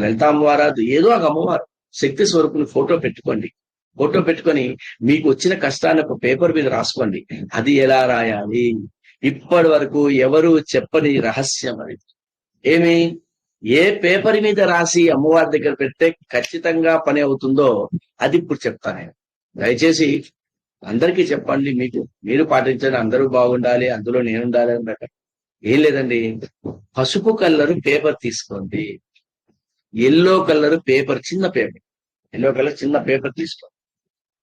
లలిత అమ్మవారా, ఏదో ఒక అమ్మవారు శక్తి స్వరూపుని ఫోటో పెట్టుకోండి. ఫోటో పెట్టుకొని మీకు వచ్చిన కష్టాన్ని ఒక పేపర్ మీద రాసుకోండి. అది ఎలా రాయాలి? ఇప్పటి వరకు ఎవరు చెప్పని రహస్యం అది. ఏమి, ఏ పేపర్ మీద రాసి అమ్మవారి దగ్గర పెడితే ఖచ్చితంగా పని అవుతుందో అది ఇప్పుడు చెప్తాను నేను. దయచేసి అందరికీ చెప్పండి, మీరు పాటించండి, అందరూ బాగుండాలి, అందులో నేనుండాలి అన్నట్టు ఏం లేదండి. పసుపు కలర్ పేపర్ తీసుకోండి, yellow colour paper, yellow colour చిన్న పేపర్ తీసుకోండి.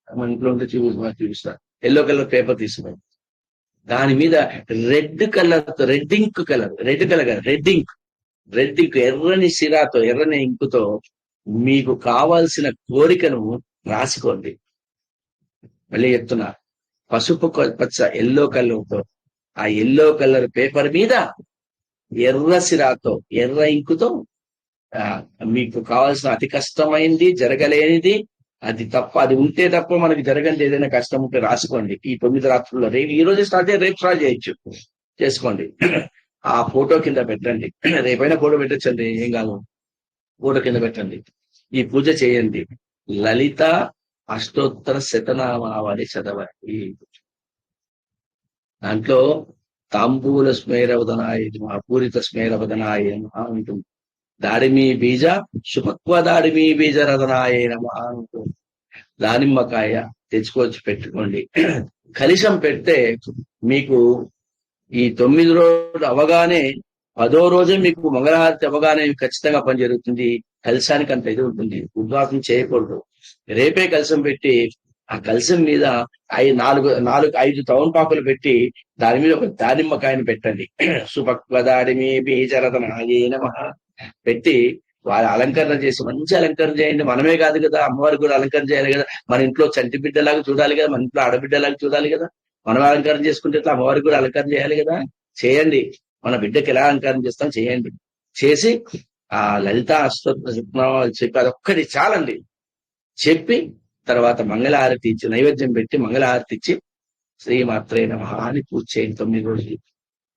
మన ఇంట్లో ఉంటే చూపిస్తా. ఎల్లో కలర్ పేపర్ తీసుకోండి. దాని మీద రెడ్ ఇంక్ ఎర్రని సిరాతో, ఎర్రని ఇంకుతో మీకు కావాల్సిన కోరికను రాసుకోండి. మళ్ళీ చెప్తున్నా, పసుపు పచ్చ ఎల్లో కలర్తో ఆ ఎల్లో కలర్ పేపర్ మీద ఎర్ర సిరాతో, ఎర్ర ఇంకుతో మీకు కావాల్సిన అతి కష్టమైంది, జరగలేనిది, అది ఉంటే తప్ప మనకి జరగండి, ఏదైనా కష్టం ఉంటే రాసుకోండి. ఈ 9 రాత్రుల్లో ఈ రోజు స్టార్ట్ చేసి రేపు స్టార్ట్ చేయొచ్చు, చేసుకోండి. ఆ ఫోటో కింద పెట్టండి, రేపైనా ఫోటో పెట్టచ్చండి, ఏం కాదు, ఫోటో కింద పెట్టండి. ఈ పూజ చేయండి. లలిత అష్టోత్తర శతనామావళి చదవండి. దాంట్లో తాంబూల స్మేరవదనాయ పూరిత స్మేరవదనాయ ఉంటుంది. దాడిమీ బీజ సుపక్వ దాడిమీ బీజ రథనాయ నమ ఉంటుంది. దానిమ్మకాయ తెచ్చుకొచ్చి పెట్టుకోండి. కలశం పెడితే మీకు ఈ 9 రోజులు అవగానే 10వ రోజే మీకు మంగళహారతి అవగానే ఖచ్చితంగా పని జరుగుతుంది. కలశానికి అంత ఇది ఉంటుంది. ఉద్వాసం చేయకూడదు. రేపే కలశం పెట్టి ఆ కలశం మీద 5 తవన్పాకులు పెట్టి దాని మీద ఒక దానిమ్మకాయని పెట్టండి. సుపక్వ దాడిమి బీజరథనాయ నమః పెట్టి వారి అలంకరణ చేసి మంచి అలంకరణ చేయండి. మనమే కాదు కదా, అమ్మవారికి కూడా అలంకరణ చేయాలి కదా. మన ఇంట్లో చంటి బిడ్డలాగా చూడాలి కదా, మన ఇంట్లో ఆడబిడ్డలాగా చూడాలి కదా. మనం అలంకరణ చేసుకుంటే ఇట్లా అమ్మవారికి కూడా అలంకరణ చేయాలి కదా. చేయండి. మన బిడ్డకి ఎలా అలంకరణ చేస్తాం చేయండి. చేసి ఆ లలిత అష్టోత్తర చెప్పి అదొక్కటి చాలండి. చెప్పి తర్వాత మంగళహారతి ఇచ్చి, నైవేద్యం పెట్టి మంగళహారతి ఇచ్చి శ్రీమాత్రే నమః అని పూజ చేయండి. 9 రోజులు.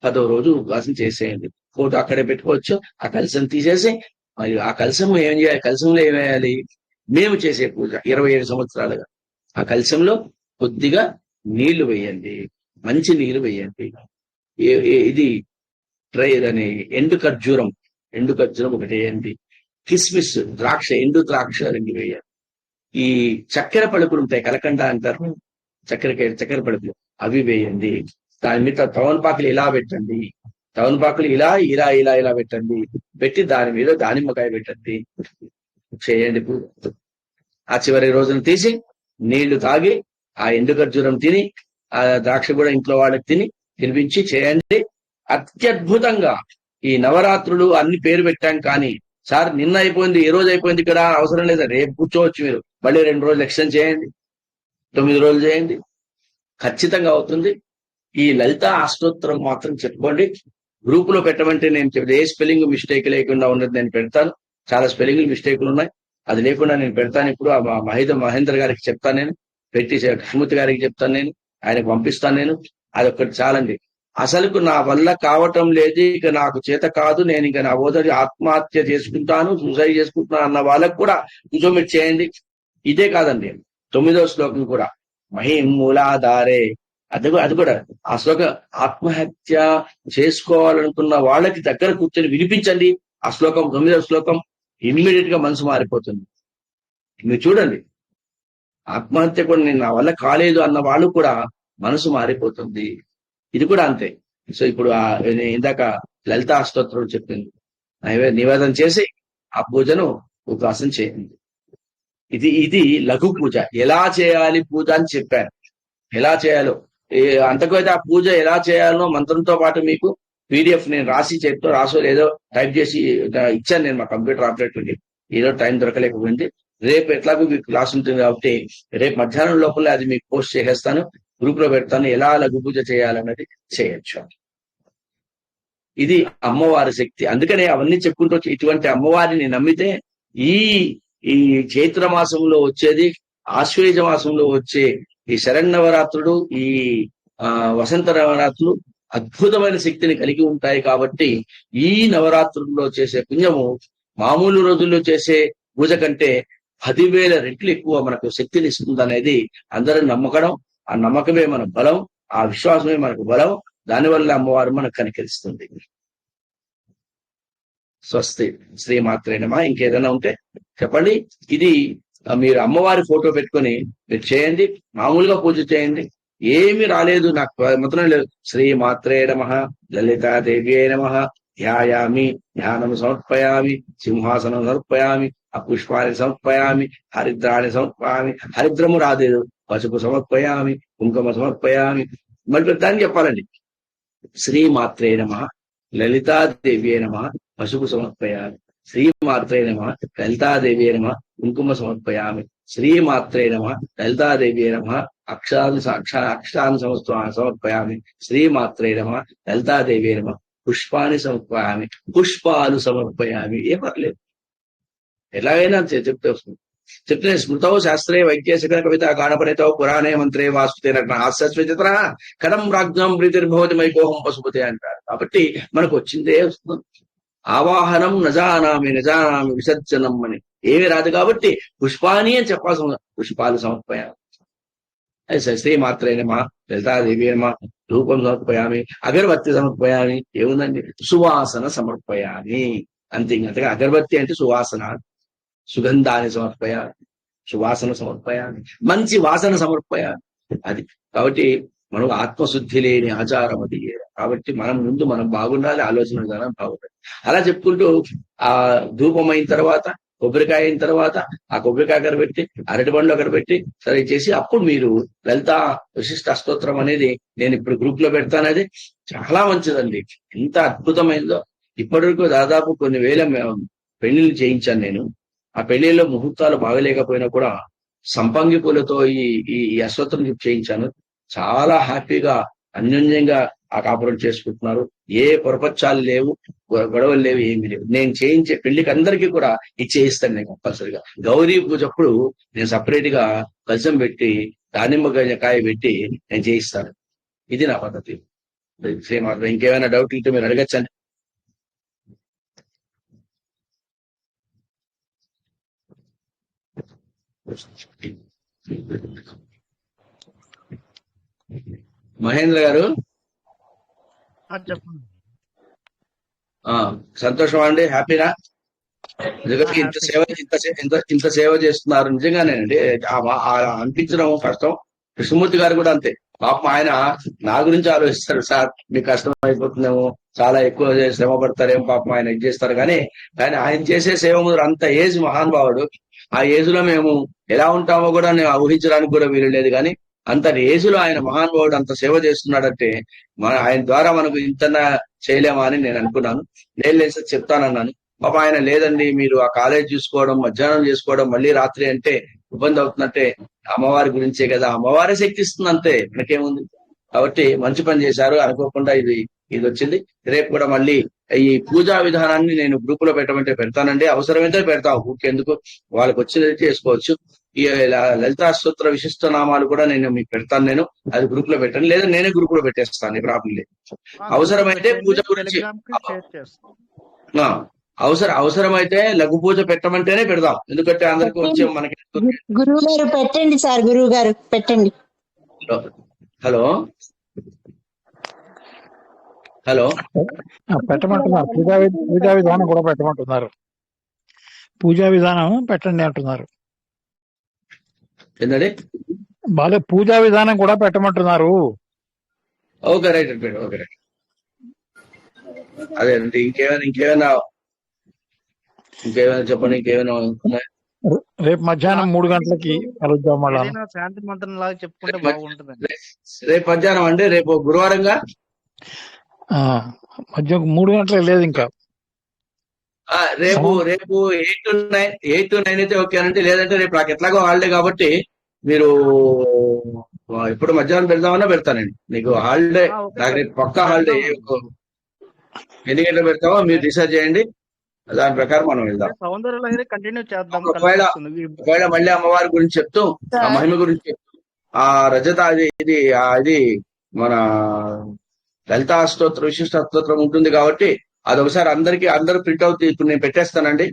10వ రోజు ఉపవాసం చేసేయండి. ఫోటో అక్కడే పెట్టుకోవచ్చు. ఆ కలశం తీసేసి మరి ఆ కలశం ఏం చేయాలి? కలశంలో ఏం వేయాలి? మేము చేసే పూజ 27 సంవత్సరాలుగా ఆ కలశంలో కొద్దిగా నీళ్లు వేయండి, మంచి నీళ్లు వేయండి. ఇది అని ఎండు ఖర్జూరం ఒకటి వేయండి. కిస్మిస్ ఎండు ద్రాక్ష 2 వేయండి. ఈ చక్కెర పలుకులు ఉంటాయి, కలకండ అంటారు, చక్కెర పలుకులు, అవి వేయండి. దాని మీద తవన్పాకులు ఇలా పెట్టండి. తమలపాకులు ఇలా ఇలా ఇలా ఇలా పెట్టండి, పెట్టి దాని మీద దానిమ్మకాయ పెట్టండి, చేయండి పూజ. ఆ చివరి రోజున తీసి నీళ్లు తాగి ఆ ఎండు ఖర్జూరం తిని ఆ ద్రాక్ష కూడా ఇంట్లో వాళ్ళకి తినిపించి చేయండి. అత్యద్భుతంగా ఈ నవరాత్రులు అన్ని పేరు పెట్టాం కానీ సార్ నిన్న అయిపోయింది, ఈ రోజు అయిపోయింది ఇక్కడ అవసరం లేదా, రేపు కూర్చోవచ్చు మీరు, మళ్ళీ 2 రోజులు ఎక్స్టెండ్ చేయండి, 9 రోజులు చేయండి, ఖచ్చితంగా అవుతుంది. ఈ లలిత అష్టోత్తరం మాత్రం చెప్పుకోండి. గ్రూప్ లో పెట్టమంటే నేను ఏ స్పెల్లింగ్ మిస్టేక్ లేకుండా ఉన్నది నేను పెడతాను. చాలా స్పెల్లింగ్ మిస్టేక్లు ఉన్నాయి, అది లేకుండా నేను పెడతాను. ఇప్పుడు ఆ మహేంద్ర గారికి చెప్తాను, నేను పెట్టి కృష్ణమూర్తి గారికి చెప్తాను, నేను ఆయనకు పంపిస్తాను. నేను అదొక్కటి చాలండి. అసలుకు నా వల్ల కావటం లేదు, ఇక నాకు చేత కాదు, నేను ఇక నా ఓదరి ఆత్మహత్య చేసుకుంటాను, సూసైడ్ చేసుకుంటున్నాను అన్న వాళ్ళకు కూడా కూర్చోబెట్టి చేయండి. ఇదే కాదండి, 9వ శ్లోకం కూడా మహిమూలాధారే, అది కూడా ఆ శ్లోకం ఆత్మహత్య చేసుకోవాలనుకున్న వాళ్ళకి దగ్గర కూర్చొని వినిపించండి. ఆ శ్లోకం 9వ శ్లోకం ఇమ్మీడియట్ గా మనసు మారిపోతుంది. మీరు చూడండి, ఆత్మహత్య కూడా నేను నా వల్ల కాలేదు అన్న వాళ్ళు కూడా మనసు మారిపోతుంది. ఇది కూడా అంతే. సో ఇప్పుడు ఇందాక లలిత అష్టోత్తరం చెప్పింది, నివేదన చేసి ఆ పూజను ఉపవాసం చేయండి. ఇది లఘు పూజ. ఎలా చేయాలి పూజ అని చెప్పాను, ఎలా చేయాలో. అంతకైతే ఆ పూజ ఎలా చేయాలో మంత్రంతో పాటు మీకు పీడిఎఫ్ నేను రాసి చేతితో రాసో లేదో టైప్ చేసి ఇచ్చాను నేను మా కంప్యూటర్ ఆపరేటర్కి. ఏదో టైం దొరకలేకపోయింది. రేపు ఎట్లాగో మీకు క్లాస్ ఉంటుంది కాబట్టి రేపు మధ్యాహ్నం లోపల అది మీకు పోస్ట్ చేసేస్తాను, గ్రూప్ లో పెడతాను. ఎలా లఘు పూజ చేయాలన్నది చేయొచ్చు. ఇది అమ్మవారి శక్తి. అందుకనే అవన్నీ చెప్పుకుంటూ ఇటువంటి అమ్మవారిని నమ్మితే ఈ చైత్ర మాసంలో వచ్చేది, ఆశ్వేజ మాసంలో వచ్చే ఈ శరన్నవరాత్రులు, ఈ వసంత నవరాత్రులు అద్భుతమైన శక్తిని కలిగి ఉంటాయి. కాబట్టి ఈ నవరాత్రుల్లో చేసే పుణ్యము మామూలు రోజుల్లో చేసే పూజ కంటే 10,000 రెట్లు ఎక్కువ మనకు శక్తిని ఇస్తుంది అనేది అందరూ నమ్మకడం. ఆ నమ్మకమే మన బలం, ఆ విశ్వాసమే మనకు బలం. దానివల్ల అమ్మవారు మనకు కనికరిస్తుంది. స్వస్తి. శ్రీమాత్రే నమః. ఇంకేదైనా ఉంటే చెప్పండి. ఇది మీరు అమ్మవారి ఫోటో పెట్టుకొని మీరు చేయండి, మామూలుగా పూజ చేయండి. ఏమి రాలేదు, నాకు మాత్రం లేదు. శ్రీమాత్రే నమః, లలితాదేవ్యే నమః, ధ్యాయామి, ధ్యానం సమర్పయామి, సింహాసనం సమర్పయామి, పుష్పాన్ని సమర్పయామి, హరిద్రాన్ని సమర్పయామి. హరిద్రము రాలేదు, పసుపు సమర్పయామి, కుంకుమ సమర్పయామి. మరి దాన్ని చెప్పాలండి. శ్రీమాత్రే నమః, లలితాదేవ్యే నమః, పసుపు సమర్పయామి. శ్రీమాత్రే నమః, లలితాదేవ్యే నమః, కుంకుమ సమర్పయామి. శ్రీమాత్రే నమః, లలితాదేవ్యే నమః, అక్షరాన్ని సమర్పయామి. శ్రీమాత్రే నమః, లలితాదేవ్యే నమః, పుష్పాన్ని సమర్పయామి. పుష్పాలు సమర్పయామి. ఏ పర్లేదు, ఎలాగైనా చెప్తే వస్తుంది. చెప్తే స్మృతౌ శాస్త్రే వైద్యశిఖ కవిత గానపరితౌ పురాణే మంత్రే వాస్తుతే హాస్యస్విచిత్ర కథం రాజ్ఞం ప్రీతిర్భవతి మైకోహం పశుపతి అంటారు. కాబట్టి మనకు వచ్చిందే వస్తుంది. ఆవాహనం నజానామి విసర్జనం అని ఏమి రాదు కాబట్టి పుష్పాని అని చెప్పాల్సి, పుష్పాలు సమర్పయామి. శ్రీమాత్రే నమః, లలితాదేవి నమః, ధూపం సమర్పయామి, అగరబత్తి సమర్పయామి. ఏముందండి, సువాసన సమర్పయామి. అంతేగా అగరబత్తి అంటే సువాసన, సుగంధాన్ని సమర్పయాలి, సువాసన సమర్పయాలి, మంచి వాసన సమర్పయాలి. అది కాబట్టి మనకు ఆత్మశుద్ధి లేని ఆచారం అది. కాబట్టి మనం బాగుండాలి, ఆలోచన విధానం బాగుండాలి. అలా చెప్పుకుంటూ ఆ ధూపం అయిన తర్వాత, కొబ్బరికాయ అయిన తర్వాత, ఆ కొబ్బరికాయ అక్కడ పెట్టి, అరటి పండ్లు అక్కడ పెట్టి సరే చేసి అప్పుడు మీరు లలిత విశిష్ట అష్టోత్తరం అనేది నేను ఇప్పుడు గ్రూప్ లో పెడతాను. అది చాలా మంచిదండి, ఎంత అద్భుతమైనదో. ఇప్పటివరకు దాదాపు కొన్ని వేల పెళ్లిళ్ళు చేయించాను నేను. ఆ పెళ్లిళ్ళలో ముహూర్తాలు బాగలేకపోయినా కూడా సంపంగి పూలతో ఈ అశ్వత్థం చేయించాను. చాలా హ్యాపీగా అన్యోన్యంగా ఆ కాపురం చేసుకుంటున్నారు. ఏ పొరపచ్చాలు లేవు, గొడవలు లేవు, ఏమీ లేవు. నేను చేయించే పెళ్లికి అందరికీ కూడా ఇది చేయిస్తాను నేను కంపల్సరిగా. గౌరీ పూజప్పుడు నేను సపరేట్ గా కలశం పెట్టి దానిమ్మకాయ పెట్టి నేను చేయిస్తాను. ఇది నా పద్ధతి. శ్రీమాత్ర. ఇంకేమైనా డౌట్ ఉంటే మీరు అడగచ్చండి. మహేంద్ర గారు చెప్పండి. సంతోషం అండి, హ్యాపీనా? ఇంత సేవ చేస్తున్నారు నిజంగానేనండి. అనిపించడం కష్టం, కృష్ణమూర్తి గారు కూడా అంతే. పాపం ఆయన నా గురించి ఆలోచిస్తారు. సార్ మీకు కష్టం అయిపోతుందేమో, చాలా ఎక్కువ శ్రమ పడతారేమో, పాపం ఆయన ఇది చేస్తారు. కానీ ఆయన చేసే సేవ ముందు అంత ఏజ్ మహానుభావుడు. ఆ ఏజ్ లో మేము ఎలా ఉంటామో కూడా నేను ఊహించడానికి కూడా వీలు లేదు. కానీ అంత ఏజ్ లో ఆయన మహానుభావుడు అంత సేవ చేస్తున్నాడంటే ఆయన ద్వారా మనకు ఇంతనా చేయలేమా అని నేను అనుకున్నాను. నేను లేదు సార్ చెప్తానన్నాను. పాప ఆయన లేదండి, మీరు ఆ కాలేజ్ చూసుకోవడం, మధ్యాహ్నం చేసుకోవడం, మళ్ళీ రాత్రి అంటే ఇబ్బంది అవుతుందంటే అమ్మవారి గురించే కదా, అమ్మవారే శక్తి ఇస్తుంది అంతే, మనకేముంది. కాబట్టి మంచి పని చేశారు. అనుకోకుండా ఇది వచ్చింది. రేపు కూడా మళ్ళీ ఈ పూజా విధానాన్ని నేను గ్రూప్ లో పెట్టమంటే పెడతానండి. అవసరమైతే పెడతాం, ఊరికెందుకు, వాళ్ళకి వచ్చినది చేసుకోవచ్చు. ఈ లలితా స్తోత్ర విశిష్ట నామాలు కూడా నేను మీకు పెడతాను. నేను అది గ్రూప్ లో పెట్టాను, లేదా నేనే గ్రూప్ లో పెట్టేస్తాను, ప్రాబ్లం లేదు. అవసరమైతే పూజ గురించి అవసరమైతే లఘు పూజ పెట్టమంటేనే పెడదాం. ఎందుకంటే అందరికి వచ్చే మనకి. గురువు గారు పెట్టండి సార్, గురువు గారు పెట్టండి. Hello hello పెట్టమంటున్నారు. పూజా విధానం కూడా పెట్టమంటున్నారు. పూజా విధానం పెట్టండి అంటున్నారు. ఏంటండి? బాలే పూజా విధానం కూడా పెట్టమంటున్నారు. Okay right okay right. అదే అంటే ఇంకేమైనా చెప్పండి. ఇంకేమైనా రేపు మధ్యాహ్నం 3 గంటలకి కలుద్దాం. మళ్ళా శాంతి మంత్రం లాగా చెప్పుకుంటే బాగుంటుందండి. రేపు మధ్యాహ్నం అంటే రేపు గురువారంగా మధ్యాహ్నం 3 గంటలకు లేదు ఇంకా. రేపు 8 to 9 అయితే ఓకే అనంటే, లేదంటే రేపు నాకు ఎట్లాగో హాలిడే కాబట్టి మీరు ఇప్పుడు మధ్యాహ్నం పెడదామన్నా పెడతానండి. నీకు హాలిడే, నాకు రేపు పక్కా హాలిడే. ఎన్ని గంటలు పెడతామో మీరు డిసైడ్ చేయండి, దాని ప్రకారం మనం వెళ్దాం. కంటిన్యూ చేద్దాం. ఒకవేళ మళ్ళీ అమ్మవారి గురించి చెప్తూ, ఆ మహిమ గురించి చెప్తూ, ఆ రజత ఇది మన లలితా స్తోత్ర విశిష్ట స్తోత్రం ఉంటుంది కాబట్టి అది ఒకసారి అందరూ ప్రింట్అవుట్ ఇప్పుడు నేను పెట్టేస్తానండి.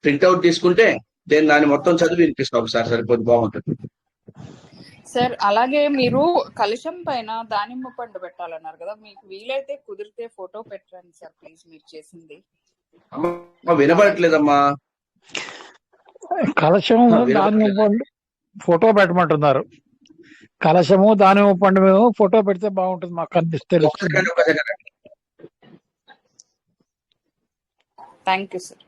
ప్రింట్అవుట్ తీసుకుంటే దాన్ని మొత్తం చదివి వినిపిస్తాం ఒకసారి, సరిపోతే బాగుంటుంది. సార్ అలాగే మీరు కలశం పైన దానిమ్మ పండు పెట్టాలన్నారు కదా, మీకు వీలైతే కుదిరితే ఫోటో పెట్టండి సార్ ప్లీజ్, మీరు చేసింది. వినపడట్లేదమ్మా. కలశం దానిమ్మ పండు ఫోటో పెట్టమంటున్నారు. కలశము దానిమ్మ పండు మేము ఫోటో పెడితే బాగుంటుంది, మాకు కనిపిస్తే. Thank you sir.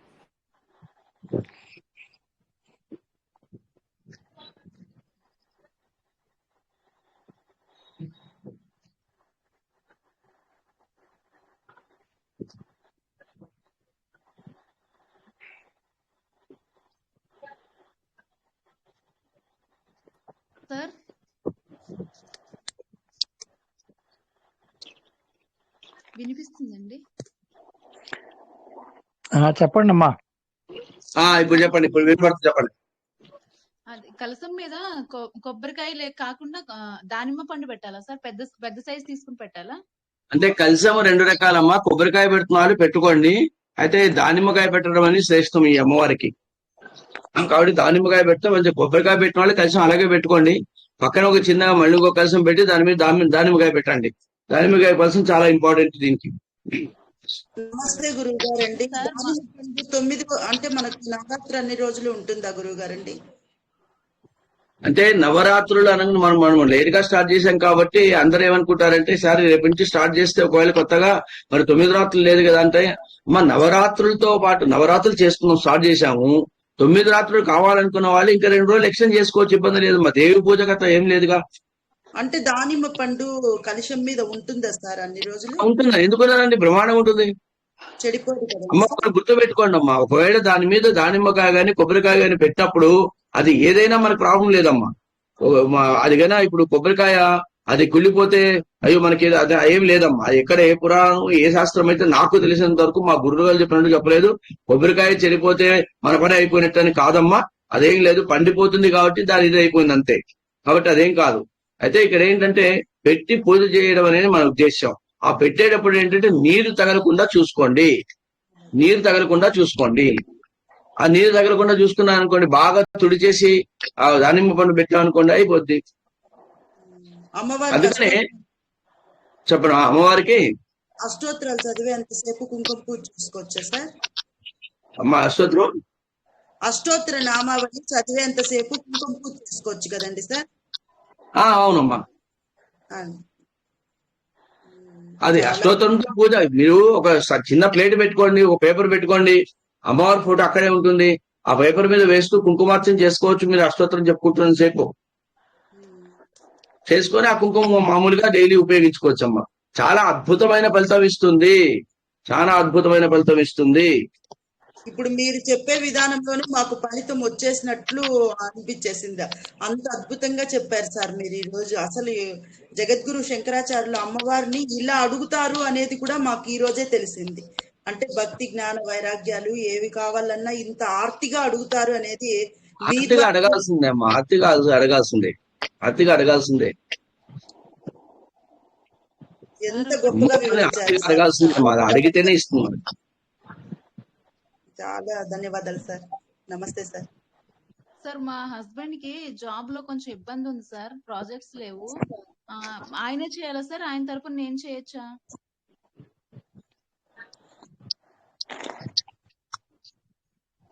సార్ వినిపిస్తుందండి? చెప్పండి అమ్మా. ఇప్పుడు చెప్పండి, ఇప్పుడు వినపడుతుంది, చెప్పండి. అది కలసం మీద కొబ్బరికాయ కాకుండా దానిమ్మ పండు పెట్టాలా సార్? పెద్ద సైజ్ తీసుకుని పెట్టాలా? అంటే కలశం 2 రకాలమ్మా. కొబ్బరికాయ పెడుతున్న వాళ్ళు పెట్టుకోండి, అయితే దానిమ్మకాయ పెట్టడం అనేది శ్రేష్టం ఈ అమ్మవారికి. కాబట్టి దానిమ్మకాయ పెడితే మంచిగా, కొబ్బరికాయ పెట్టిన వాళ్ళు కలశం అలాగే పెట్టుకోండి. పక్కన ఒక చిన్న మళ్ళీ ఇంకో కలశం పెట్టి దాని మీద దానిమ్మకాయ పెట్టండి. దానిమ్మకాయ కలశం చాలా ఇంపార్టెంట్ దీనికి. నమస్తే గురువు గారండి. 9 అంటే మనకు నవరాత్రి అన్ని రోజులు ఉంటుందా గురువు గారండి? అంటే నవరాత్రులు అనగా మనం లేట్ గా స్టార్ట్ చేశాం కాబట్టి అందరూ ఏమనుకుంటారంటే, సరే రేపు నుంచి స్టార్ట్ చేస్తే ఒకవేళ కొత్తగా మరి 9 రాత్రులు లేదు కదా అంటే, నవరాత్రులతో పాటు నవరాత్రులు చేసుకున్నాం, స్టార్ట్ చేశాము. 9 రాత్రులు కావాలనుకున్న వాళ్ళు ఇంకా 2 రోజులు ఎక్స్టెండ్ చేసుకోవచ్చు, ఇబ్బంది లేదు. మా దేవి పూజ కథ ఏం లేదుగా. అంటే దానిమ్మ పండు కలశం మీద ఉంటుందా సార్ అన్ని రోజులు? ఉంటుందా, ఎందుకున్నారండి, బ్రహ్మాండం ఉంటుంది. చెడిపోదు కదా అమ్మ గుర్తు పెట్టుకోండి అమ్మా, ఒకవేళ దాని మీద దానిమ్మకాయ గాని కొబ్బరికాయ గాని పెట్టినప్పుడు అది ఏదైనా మనకు ప్రాబ్లం లేదమ్మా. అది కన్నా ఇప్పుడు కొబ్బరికాయ అది కుళ్ళిపోతే అయ్యో మనకి అది ఏం లేదమ్మా. అది ఎక్కడ ఏ పురాణం ఏ శాస్త్రం అయితే నాకు తెలిసినంత వరకు మా గురువు గారు చెప్పినట్టు చెప్పలేదు. కొబ్బరికాయ చెడిపోతే మన పని అయిపోయినట్టు అని కాదమ్మా, అదేం లేదు. పండిపోతుంది కాబట్టి దాని ఇది అయిపోయింది అంతే, కాబట్టి అదేం కాదు. అయితే ఇక్కడ ఏంటంటే పెట్టి పూజ చేయడం అనేది మన ఉద్దేశం. ఆ పెట్టేటప్పుడు ఏంటంటే నీరు తగలకుండా చూసుకోండి, ఆ నీరు తగలకుండా చూసుకున్నా అనుకోండి, బాగా తుడిచేసి ఆ దానిమ్మ పండు పెట్టామనుకోండి అయిపోద్ది. అందుకనే చెప్పండి, అమ్మవారికి అష్టోత్తరాలు చదివేంతసేపు కుంకుమ పూజ చేసుకోవచ్చా సార్? అమ్మ అష్టోత్తర నామావళి చదివేంతసేపు కుంకుమ పూజ చేసుకోవచ్చు కదండి సార్? అవునమ్మా. ఆ, అది చాలా అష్టోత్తరంతో పూజ. మీరు ఒక చిన్న ప్లేట్ పెట్టుకోండి, ఒక పేపర్ పెట్టుకోండి, అమ్మవారి ఫోటో అక్కడే ఉంటుంది. ఆ పేపర్ మీద వేస్తూ కుంకుమార్చన చేసుకోవచ్చు. మీరు అష్టోత్తరం చెప్పుకుంటున్న సేపు చేసుకొని ఆ కుంకుమ మామూలుగా డైలీ ఉపయోగించుకోవచ్చు అమ్మా. చాలా అద్భుతమైన ఫలితం ఇస్తుంది. చాలా అద్భుతమైన ఫలితం ఇస్తుంది. ఇప్పుడు మీరు చెప్పే విధానంలోనే మాకు ఫలితం వచ్చేసినట్లు అనిపించేసింది. అంత అద్భుతంగా చెప్పారు సార్ మీరు ఈ రోజు. అసలు జగద్గురు శంకరాచార్యులు అమ్మవారిని ఇలా అడుగుతారు అనేది కూడా మాకు ఈ రోజే తెలిసింది. అంటే భక్తి జ్ఞాన వైరాగ్యాలు ఏవి కావాలన్నా ఇంత ఆర్తిగా అడుగుతారు అనేది మీ ఆర్తిగా ద్వారా అడగాల్సిందే అమ్మా. ఆర్తిగా అడగాల్సిందే. ఆర్తిగా అడగాల్సిందే. ఎంత గొప్పగా వివరించారు ఆర్తిగా సార్. అడగాల్సిందే అమ్మా. అది అడిగితేనే ఇస్తుంది. చాలా ధన్యవాదాలు సార్. నమస్తే సార్. సార్ మా హస్బెండ్ కి జాబ్ లో కొంచెం ఇబ్బంది ఉంది సార్, ప్రాజెక్ట్స్ లేవు. ఆయనే చేయాలా సార్? ఆయన తరపున నేను చేయొచ్చా?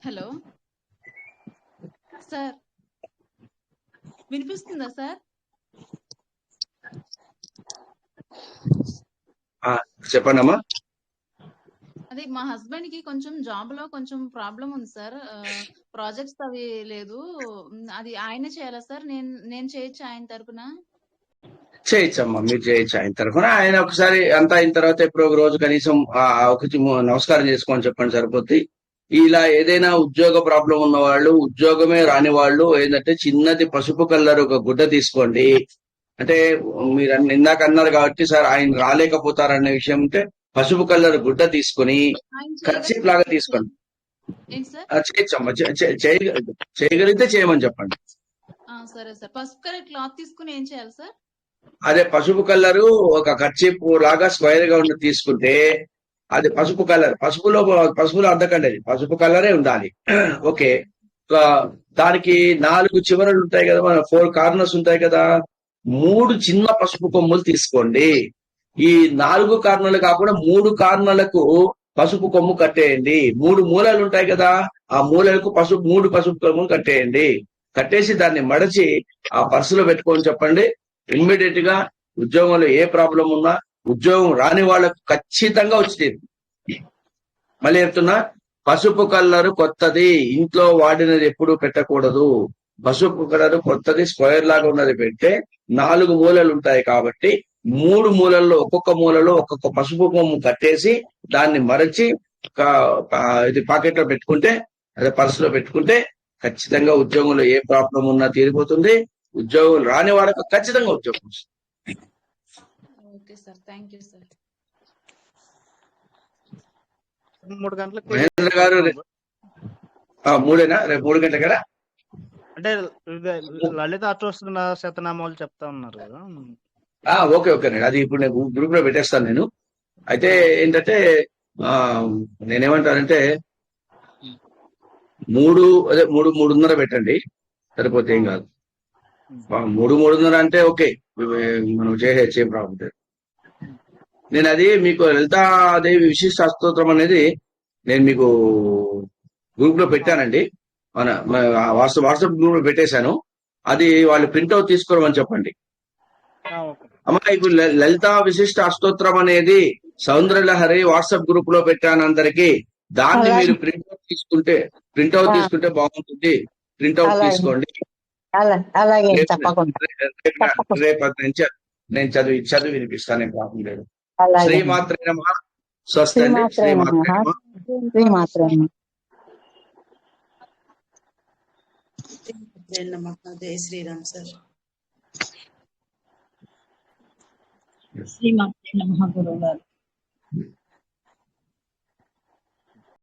హలో సార్, వినిపిస్తుందా సార్? చెప్పండి అమ్మా. అదే మా హస్బెండ్ కి కొంచెం జాబ్ లో కొంచెం ప్రాబ్లం ఉంది సార్, ప్రాజెక్ట్స్ అవి లేదు. అది ఆయనే చేయాలా సార్? నేను చేయొచ్చా ఆయన తరపున? చేయొచ్చమ్మా, మీరు చేయొచ్చు ఆయన తరఫున. ఆయన ఒకసారి అంతా అయిన తర్వాత ఎప్పుడో ఒక రోజు కనీసం ఒకటి నమస్కారం చేసుకోని చెప్పండి సరిపోద్ది. ఇలా ఏదైనా ఉద్యోగ ప్రాబ్లం ఉన్న వాళ్ళు, ఉద్యోగమే రాని వాళ్ళు ఏంటంటే చిన్నది పసుపు కలర్ ఒక గుడ్డ తీసుకోండి. అంటే మీరు ఇందాక అన్నారు కాబట్టి సార్ ఆయన రాలేకపోతారనే విషయం ఉంటే పసుపు కలర్ గుడ్డ తీసుకొని ఆయన కర్చీఫ్ లాగా తీసుకోండి. ఏంటి సార్? చేయొచ్చమ్మా. చేయగలిగితే చేయమని చెప్పండి. సరే సార్. పసుపు కలర్ క్లాత్ తీసుకుని ఏం చేయాలి సార్? అదే పసుపు కలరు ఒక కర్చీఫ్ లాగా స్క్వైర్ గా ఉండి తీసుకుంటే అది పసుపు కలర్. పసుపులో అద్దకండి, అది పసుపు కలరే ఉండాలి. ఓకే. దానికి 4 చివరలు ఉంటాయి కదా, మన 4 కార్నర్స్ ఉంటాయి కదా. 3 చిన్న పసుపు కొమ్ములు తీసుకోండి. ఈ 4 కార్నర్లు కాకుండా 3 కార్నర్లకు పసుపు కొమ్ము కట్టేయండి. 3 మూలలు ఉంటాయి కదా, ఆ మూలలకు 3 పసుపు కొమ్ములు కట్టేయండి. కట్టేసి దాన్ని మడచి ఆ పర్సులో పెట్టుకొని చెప్పండి. ఇమ్మీడియట్ గా ఉద్యోగంలో ఏ ప్రాబ్లం ఉన్నా ఉద్యోగం రాని వాళ్ళకు ఖచ్చితంగా వచ్చేది. మళ్ళీ చెప్తున్నా, పసుపు కలరు కొత్తది ఇంట్లో వాడినది ఎప్పుడు పెట్టకూడదు. పసుపు కలరు కొత్తది స్క్వేర్ లాగా ఉన్నది పెడితే 4 మూలలు ఉంటాయి కాబట్టి 3 మూలల్లో ఒక్కొక్క మూలలో ఒక్కొక్క పసుపు కొమ్ము కట్టేసి దాన్ని మరచి ఇది పాకెట్ లో పెట్టుకుంటే, అదే పర్సులో పెట్టుకుంటే ఖచ్చితంగా ఉద్యోగంలో ఏ ప్రాబ్లం ఉన్నా తీరిపోతుంది. ఉద్యోగం రాని వాళ్ళకు ఖచ్చితంగా ఉద్యోగం వస్తుంది. Okay sir, thank you sir. 3 గంటలకి మహేంద్ర గారు 3 రేపు 3 గంటల కదా. అంటే లలిత అష్టోత్తర శతనామాలు చెప్తా ఉన్నారు కదా. ఓకే ఓకేనండి. అది ఇప్పుడు నేను గ్రూప్ లో పెట్టేస్తాను నేను. అయితే ఏంటంటే నేనేమంటానంటే 3:30 పెట్టండి సరిపోతే ఏం కాదు. 3:30 అంటే ఓకే, మనం చేసే ప్రాబ్లం లేదు. నేను అది మీకు లలితాదేవి విశిష్ట అష్టోత్తరం అనేది నేను మీకు గ్రూప్ లో పెట్టానండి. మన వాట్సాప్ గ్రూప్ లో పెట్టేశాను. అది వాళ్ళు ప్రింట్అవుట్ తీసుకోవడం చెప్పండి. అమ్మా, ఇప్పుడు లలితా విశిష్ట అష్టోత్తరం అనేది సౌందర్యలహరి వాట్సాప్ గ్రూప్ లో పెట్టాను అందరికి. దాన్ని మీరు ప్రింట్అవుట్ తీసుకుంటే బాగుంటుంది. ప్రింట్అవుట్ తీసుకోండి. రేపటి నుంచి నేను చదివి వినిపిస్తాను, ఏం ప్రాబ్లం లేదు. శ్రీమాత్రే నమః. స్వస్తి అండి. శ్రీమాత్రే నమః. జై శ్రీరామ్ సార్. శ్రీమాత్రే నమః గురువు గారు.